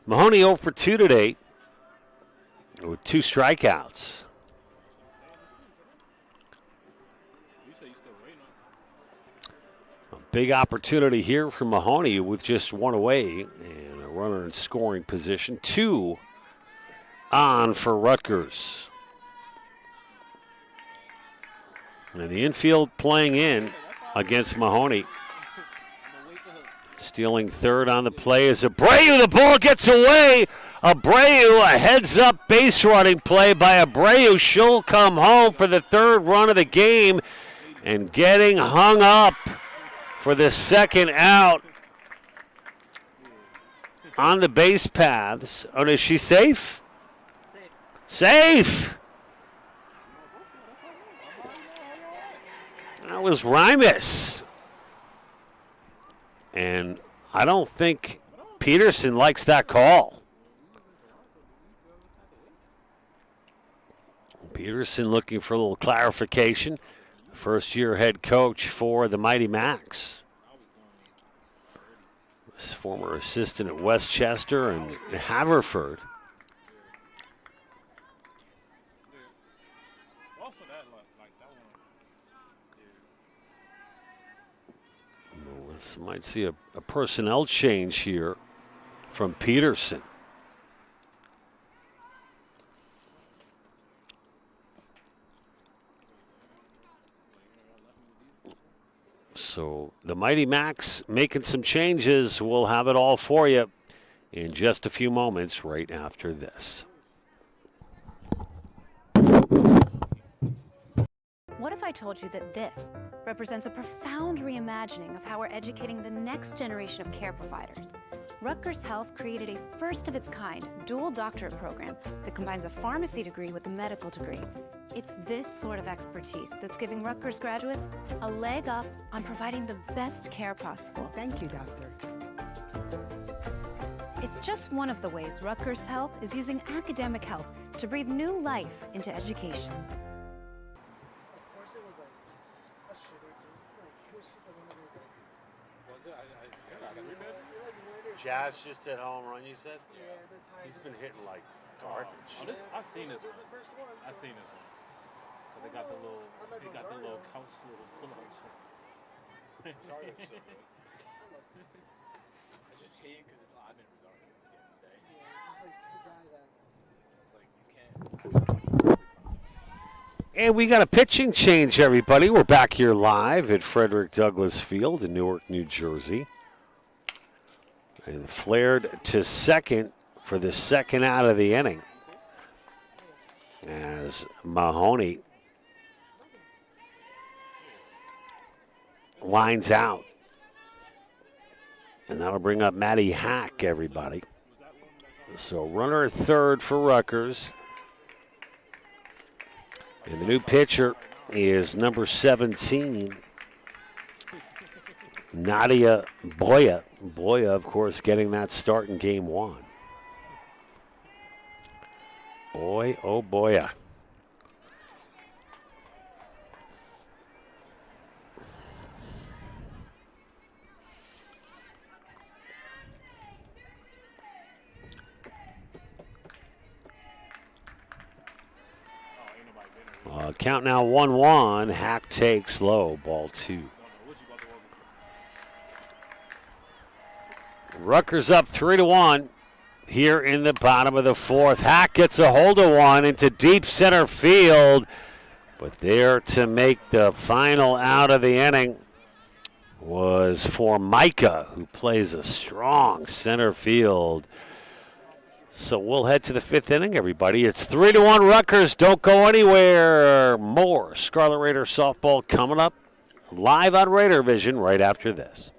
Mahoney 0 for 2 today with 2 strikeouts. A big opportunity here for Mahoney with just 1 away and a runner in scoring position. 2 on for Rutgers. And the infield playing in against Mahoney. Stealing third on the play is Abreu. The ball gets away. Abreu, a heads-up base running play by Abreu. She'll come home for the third run of the game and getting hung up for the second out on the base paths. Oh, is she safe? Safe. That was Rimus. And I don't think Peterson likes that call. Peterson looking for a little clarification. First-year head coach for the Mighty Macs. This former assistant at Westchester and Haverford. This might see a personnel change here from Peterson. So the Mighty Macs making some changes. We'll have it all for you in just a few moments right after this. What if I told you that this represents a profound reimagining of how we're educating the next generation of care providers? Rutgers Health created a first-of-its-kind dual doctorate program that combines a pharmacy degree with a medical degree. It's this sort of expertise that's giving Rutgers graduates a leg up on providing the best care possible. Thank you, doctor. It's just one of the ways Rutgers Health is using academic health to breathe new life into education. Jazz just at home run, you said? Yeah, he's been hitting like garbage. Oh, I've seen this one. I've seen this one. But they got the little couch, little pull-up shit. Sorry, I just hate it because it's odd and regarded at the end of the day. Yeah, it's like the guy that. It's like you can't. And we got a pitching change, everybody. We're back here live at Frederick Douglass Field in Newark, New Jersey. And flared to second for the second out of the inning as Mahoney lines out. And that'll bring up Maddie Hack, everybody. So runner at third for Rutgers. And the new pitcher is number 17, Nadia Boya. Boya, of course, getting that start in game one. Boy, oh Boya. Count now 1-1. Hack takes low, ball two. Rutgers up 3-1 here in the bottom of the fourth. Hack gets a hold of one into deep center field, but there to make the final out of the inning was for Micah, who plays a strong center field. So we'll head to the fifth inning, everybody. It's 3-1 Rutgers. Don't go anywhere. More Scarlet Raider softball coming up live on Raider Vision right after this.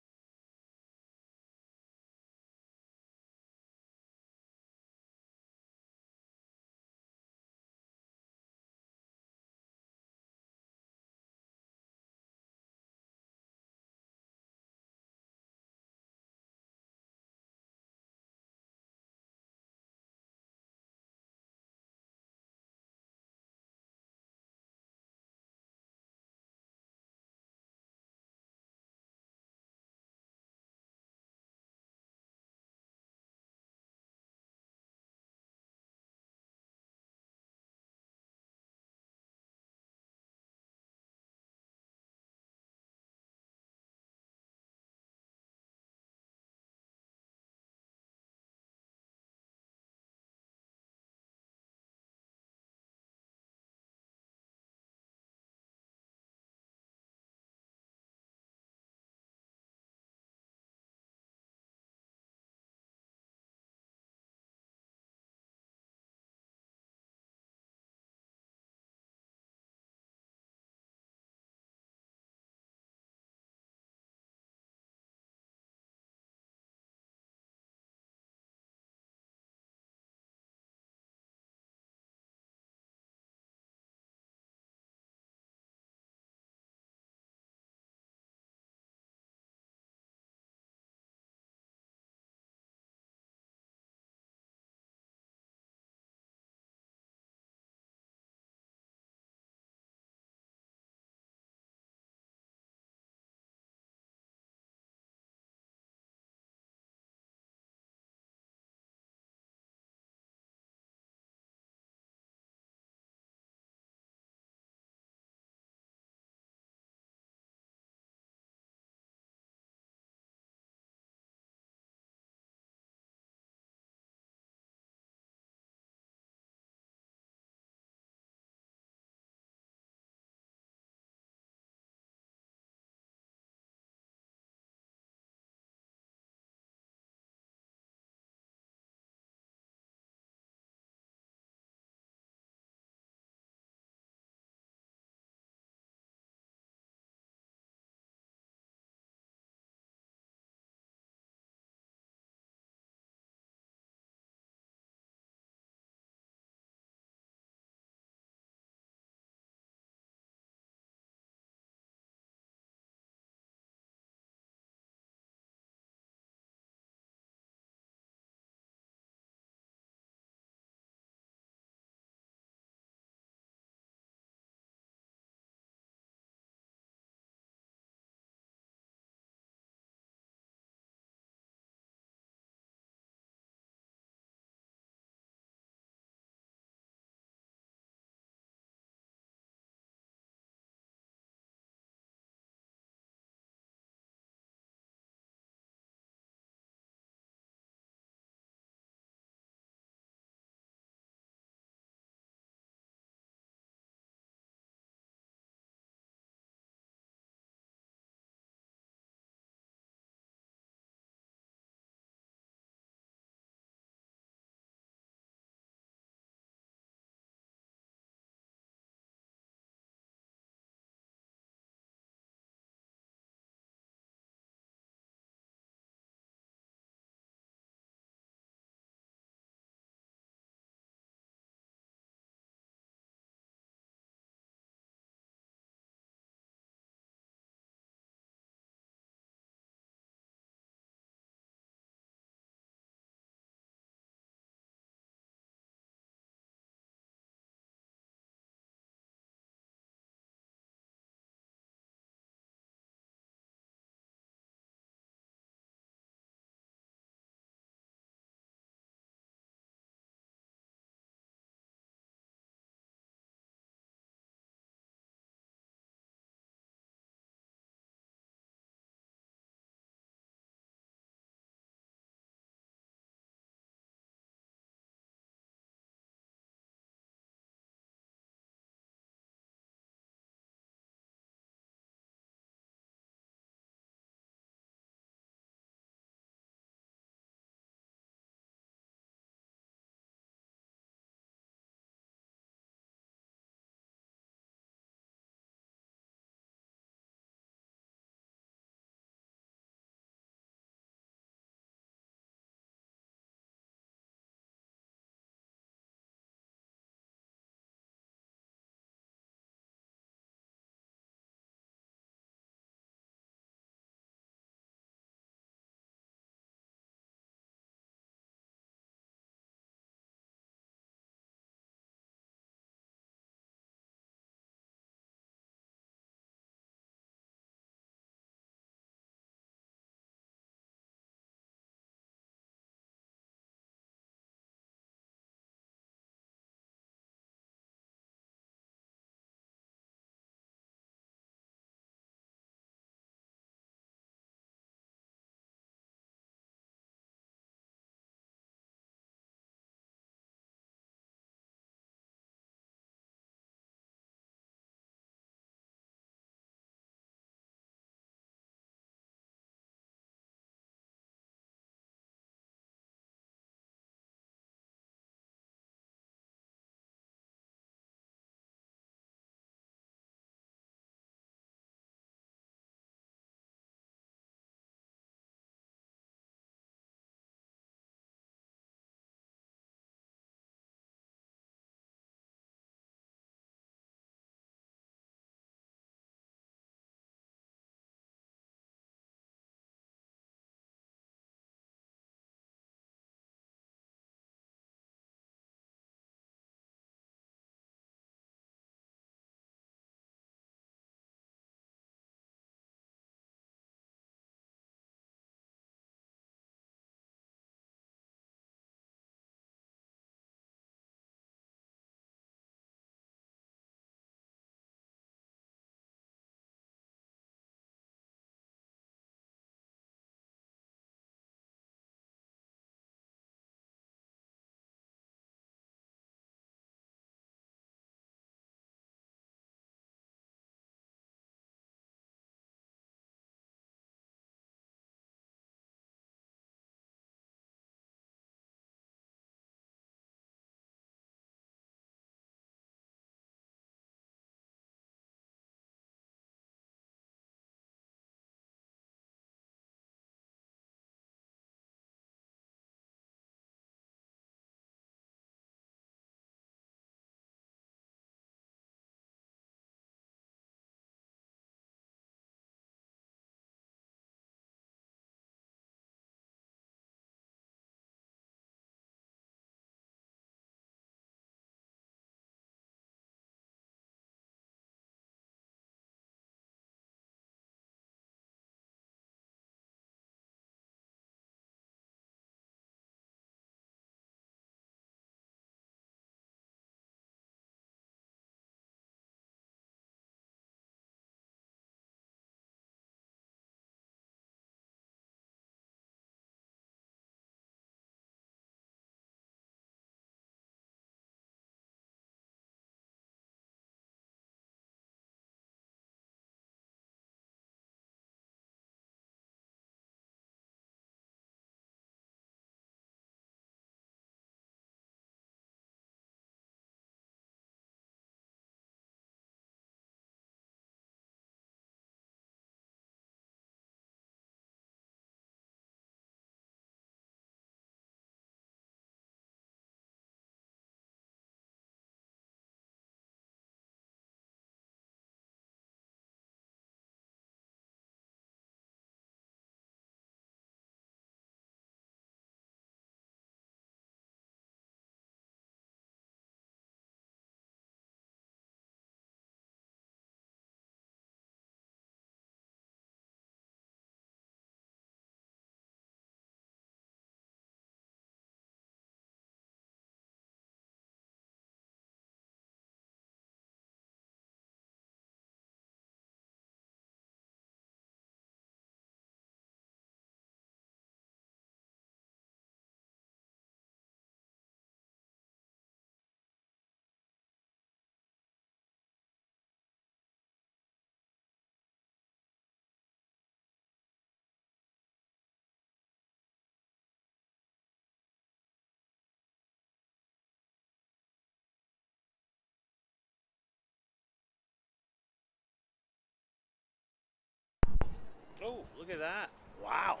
Oh, look at that. Wow.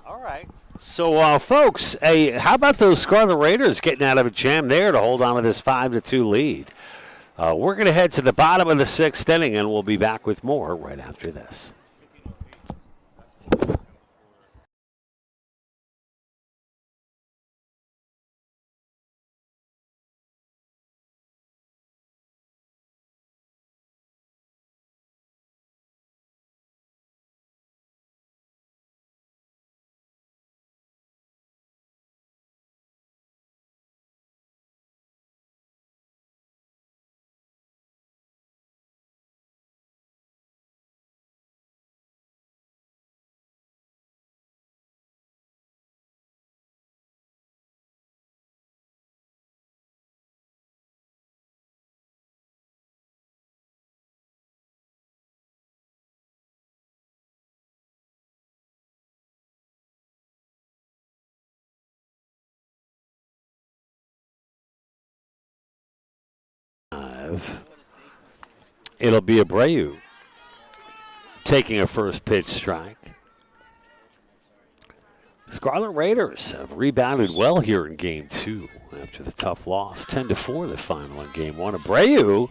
All right. So, folks, hey, how about those Scarlet Raiders getting out of a jam there to hold on to this 5-2 lead? We're going to head to the bottom of the 6th inning, and we'll be back with more right after this. It'll be Abreu taking a first pitch strike. Scarlet Raiders have rebounded well here in Game 2 after the tough loss. 10-4 the final in Game 1. Abreu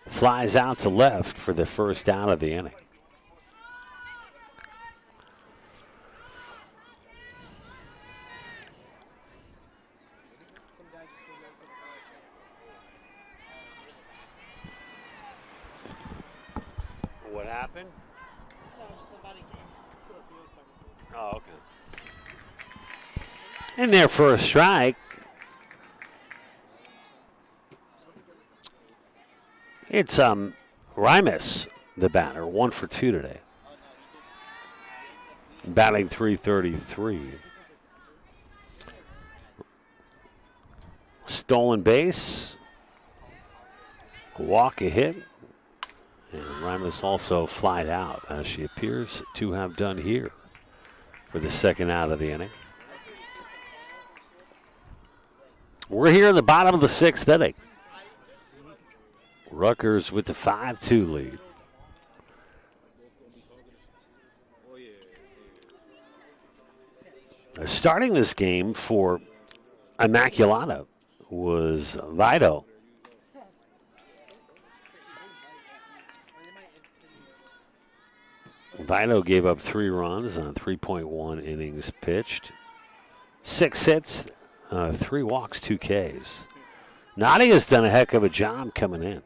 flies out to left for the first out of the inning. What happened? Oh, okay. In there for a strike. It's Rimus, the batter, 1 for 2 today. Batting .333. Stolen base. A walk, a hit. And Rimus also flied out, as she appears to have done here for the second out of the inning. We're here in the bottom of the 6th inning. Rutgers with the 5-2 lead. Starting this game for Immaculata was Vito. Vito gave up 3 runs on 3.1 innings pitched. 6 hits, 3 walks, 2 Ks. Nadia's done a heck of a job coming in.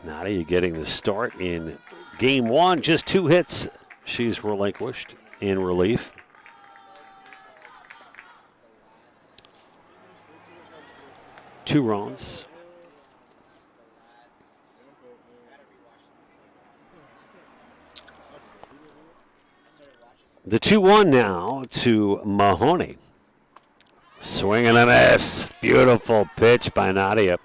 Nadia getting the start in Game 1. Just 2 hits she's relinquished in relief. Two runs. The 2-1 now to Mahoney. Swing and a miss. Beautiful pitch by Nadia.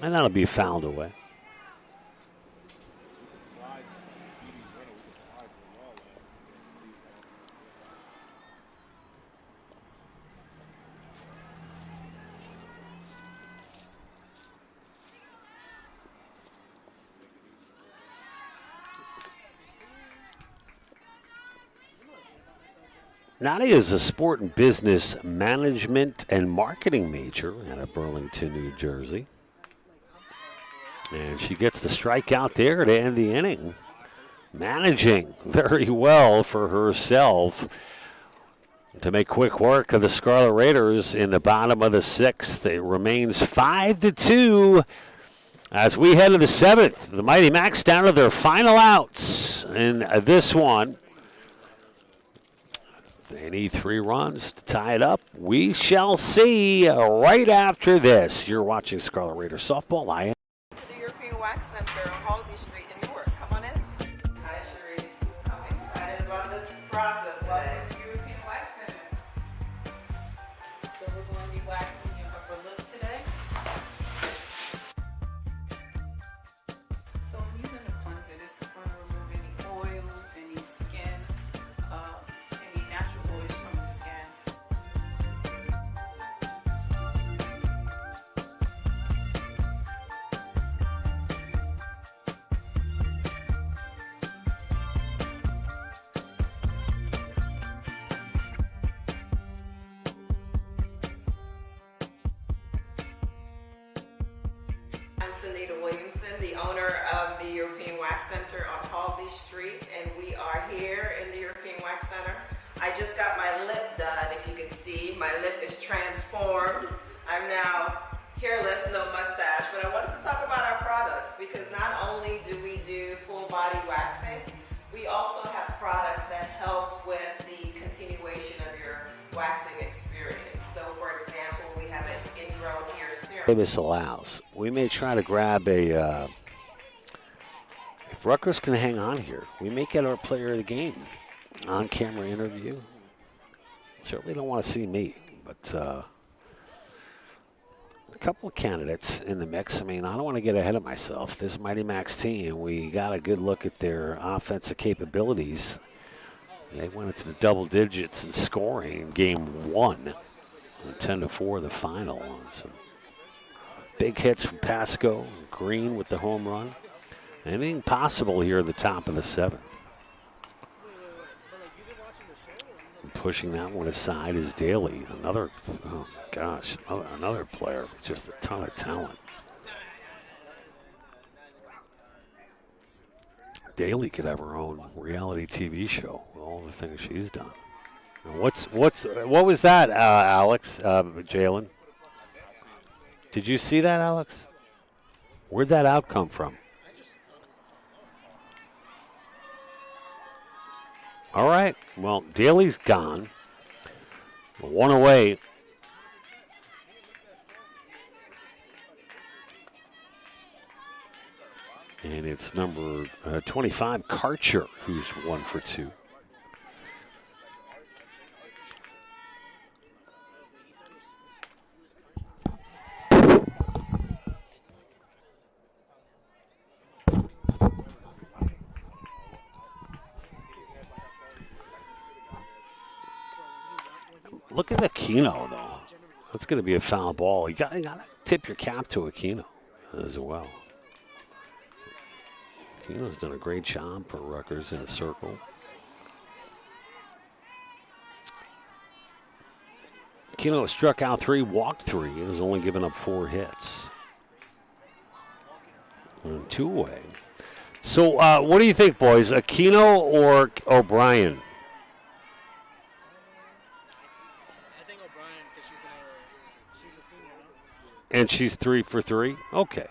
And that'll be fouled away. Nadia is a sport and business management and marketing major out of Burlington, New Jersey. And she gets the strikeout there to end the inning. Managing very well for herself to make quick work of the Scarlet Raiders in the bottom of the 6th. It remains 5-2 as we head to the 7th. The Mighty Macs down to their final outs in this one. They need 3 runs to tie it up. We shall see right after this. You're watching Scarlet Raiders softball. I am. The European Wax Center on Halsey Street in Newark. Come on in. Hi, Sharice. I'm excited about this process today. European Wax Center. So we're going to be waxing your upper lip today. So when you're in the cleanser, this is going to remove any oils, any skin Sunita Williamson, the owner of the European Wax Center on Halsey Street, and we are here in the European Wax Center. I just got my lip done. If you can see, my lip is transformed. I'm now hairless, no mustache, but I wanted to talk about our products because not only do we do full body waxing, we also have products that help with the continuation of your waxing experience. So for example, we have an ingrown hair serum. This allows. We may try to grab a, if Rutgers can hang on here, we may get our player of the game on-camera interview. Certainly don't want to see me, but a couple of candidates in the mix. I mean, I don't want to get ahead of myself. This Mighty Max team, we got a good look at their offensive capabilities. They went into the double digits in scoring in game 1, 10-4 the final. Some big hits from Pasco, Green with the home run. Anything possible here at the top of the 7th. And pushing that one aside is Daly. Another, oh my gosh, another player with just a ton of talent. Daly could have her own reality TV show with all the things she's done. And what was that, Alex, Jalen? Did you see that, Alex? Where'd that out come from? All right. Well, Daly's gone. 1 away. And it's number 25, Karcher, who's 1 for 2. Look at Aquino, though. That's going to be a foul ball. You got to tip your cap to Aquino as well. Aquino's done a great job for Rutgers in a circle. Aquino struck out 3, walked 3, and has only given up 4 hits. And 2 away. So what do you think, boys? Aquino or O'Brien? And she's 3 for 3? Okay.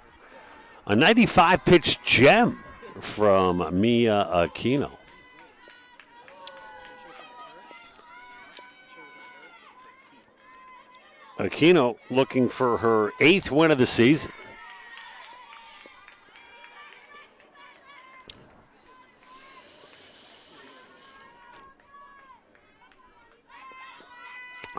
A 95-pitch gem from Mia Aquino. Aquino looking for her 8th win of the season.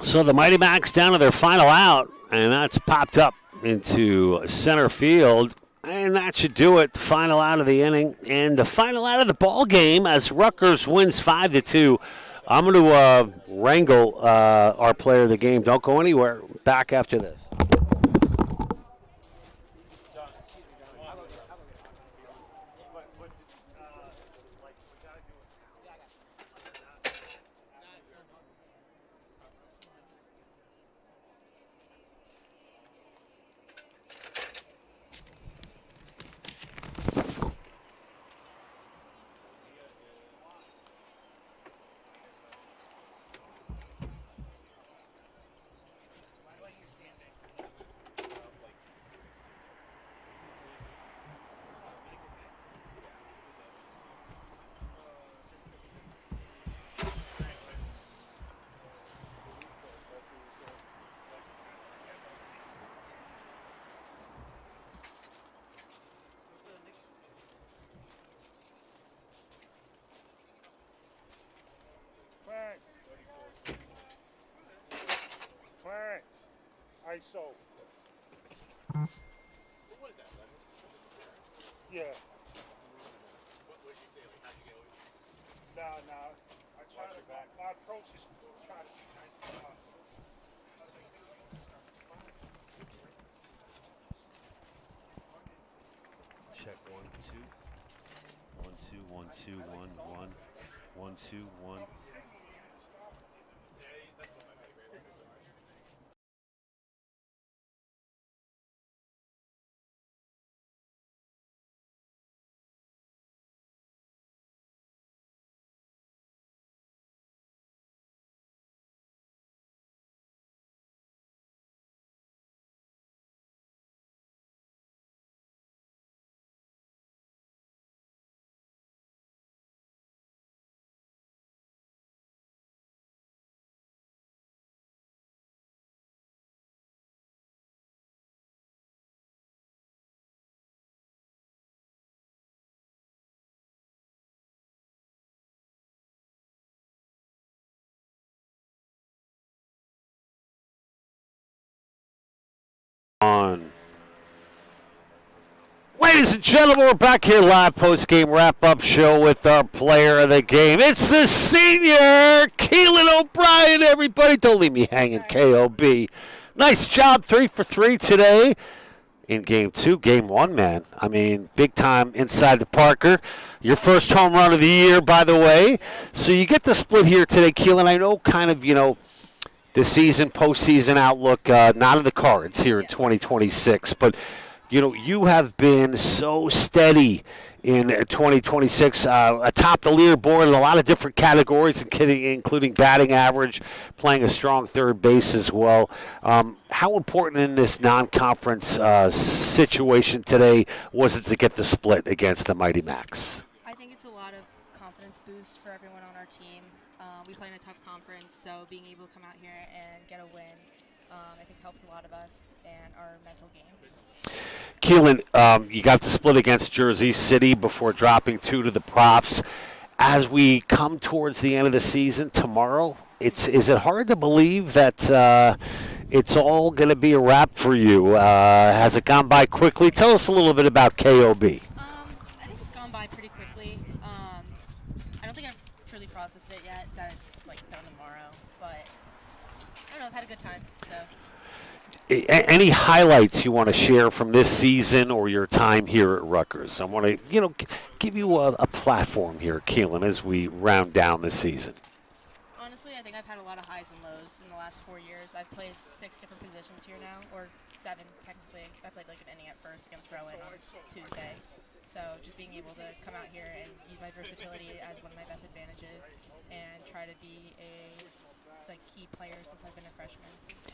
So the Mighty Macs down to their final out. And that's popped up into center field. And that should do it. The final out of the inning. And the final out of the ball game as Rutgers wins 5-2. I'm going to wrangle our player of the game. Don't go anywhere. Back after this. ISO. Yeah. What would you say? Like, how'd you get over? Nah. I try to back. My approach is try to be nice as possible. Check 1 2. 1 2 1 2 1 1 1 2 1. on. Ladies and gentlemen, we're back here live post-game wrap-up show with our player of the game. It's the senior, Keelan O'Brien, everybody. Don't leave me hanging, KOB. Nice job, 3 for 3 today in game 2. Game 1, man. I mean, big time inside the Parker. Your first home run of the year, by the way. So you get the split here today, Keelan. I know kind of, the season, postseason outlook, not in the cards here in 2026, but you have been so steady in 2026, atop the leaderboard in a lot of different categories, including batting average, playing a strong third base as well. How important in this non-conference situation today was it to get the split against the Mighty Macs? I think it's a lot of confidence boost for everyone on our team. We play in a tough conference, so being able to come out here and get a win, I think helps a lot of us and our mental game. Keelan, you got the split against Jersey City before dropping 2 to the Props. As we come towards the end of the season tomorrow, is it hard to believe that it's all going to be a wrap for you? Has it gone by quickly? Tell us a little bit about KOB. I think it's gone by pretty quickly. I don't think I've truly processed it yet, that it's done tomorrow, but I don't know, I've had a good time, so. Any highlights you want to share from this season or your time here at Rutgers? I want to, give you a platform here, Keelan, as we round down the season. Honestly, I think I've had a lot of highs and lows in the last 4 years. I've played 6 different positions here now, or 7 technically. I played an inning at first against Rowan on Tuesday. So just being able to come out here and use my versatility as one of my best advantages and try to be a key player since I've been a freshman.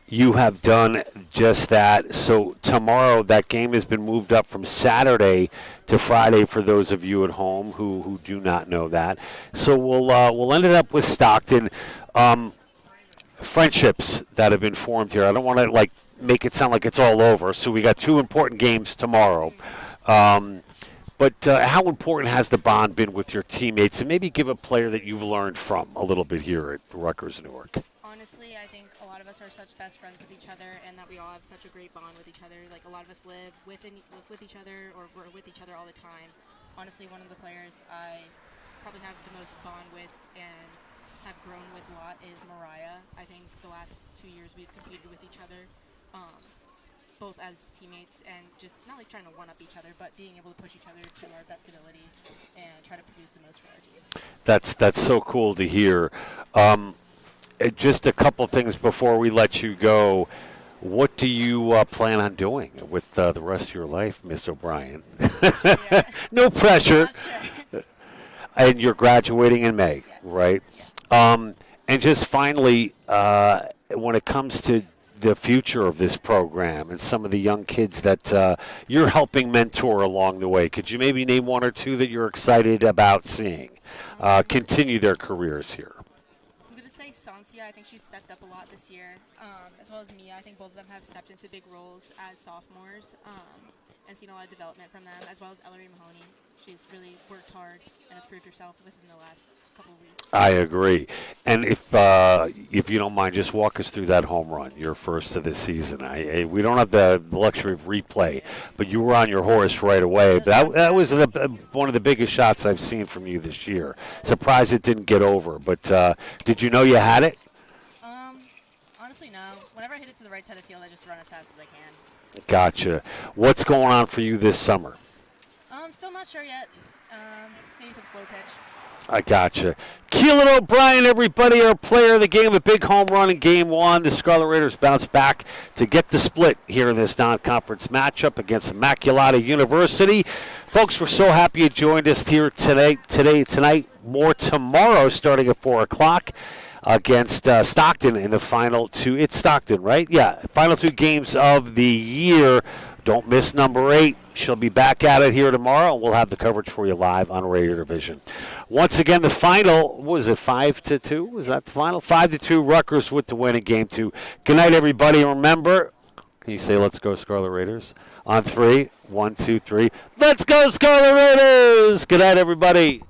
You have done just that. So tomorrow, that game has been moved up from Saturday to Friday for those of you at home who do not know that. So we'll end it up with Stockton. Friendships that have been formed here. I don't want to make it sound like it's all over. So we got 2 important games tomorrow. But how important has the bond been with your teammates? And maybe give a player that you've learned from a little bit here at Rutgers Newark. Honestly, I think a lot of us are such best friends with each other and that we all have such a great bond with each other. A lot of us live with each other or we're with each other all the time. Honestly, one of the players I probably have the most bond with and have grown with a lot is Mariah. I think the last 2 years we've competed with each other. Both as teammates and just not trying to one-up each other, but being able to push each other to our best ability and try to produce the most for our team. That's so cool to hear. Just a couple things before we let you go. What do you plan on doing with the rest of your life, Miss O'Brien? No pressure. Sure. And you're graduating in May, yes. right? Yeah. And just finally, when it comes to the future of this program and some of the young kids that you're helping mentor along the way, could you maybe name 1 or 2 that you're excited about seeing continue their careers here? I'm going to say Santia. I think she's stepped up a lot this year, as well as Mia. I think both of them have stepped into big roles as sophomores and seen a lot of development from them, as well as Ellery Mahoney. She's really worked hard and has proved herself within the last couple of weeks. I agree. And if you don't mind, just walk us through that home run, your first of the season. We don't have the luxury of replay, but you were on your horse right away. That was one of the biggest shots I've seen from you this year. Surprised it didn't get over. But did you know you had it? Honestly, no. Whenever I hit it to the right side of the field, I just run as fast as I can. Gotcha. What's going on for you this summer? Still not sure yet. Maybe some slow pitch. I gotcha. Keelan O'Brien, everybody, our player of the game, a big home run in Game 1. The Scarlet Raiders bounce back to get the split here in this non-conference matchup against Immaculata University. Folks, we're so happy you joined us here tonight. More tomorrow starting at 4 o'clock against Stockton in the final 2. It's Stockton, right? Yeah, final 2 games of the year. Don't miss number 8. She'll be back at it here tomorrow, and we'll have the coverage for you live on Raider Division. Once again, the final, what was it, 5-2? Was that the final? 5-2, Rutgers with the win in Game 2. Good night, everybody. Remember, can you say, let's go Scarlet Raiders? On 3, 1, 2, 3. Let's go Scarlet Raiders! Good night, everybody.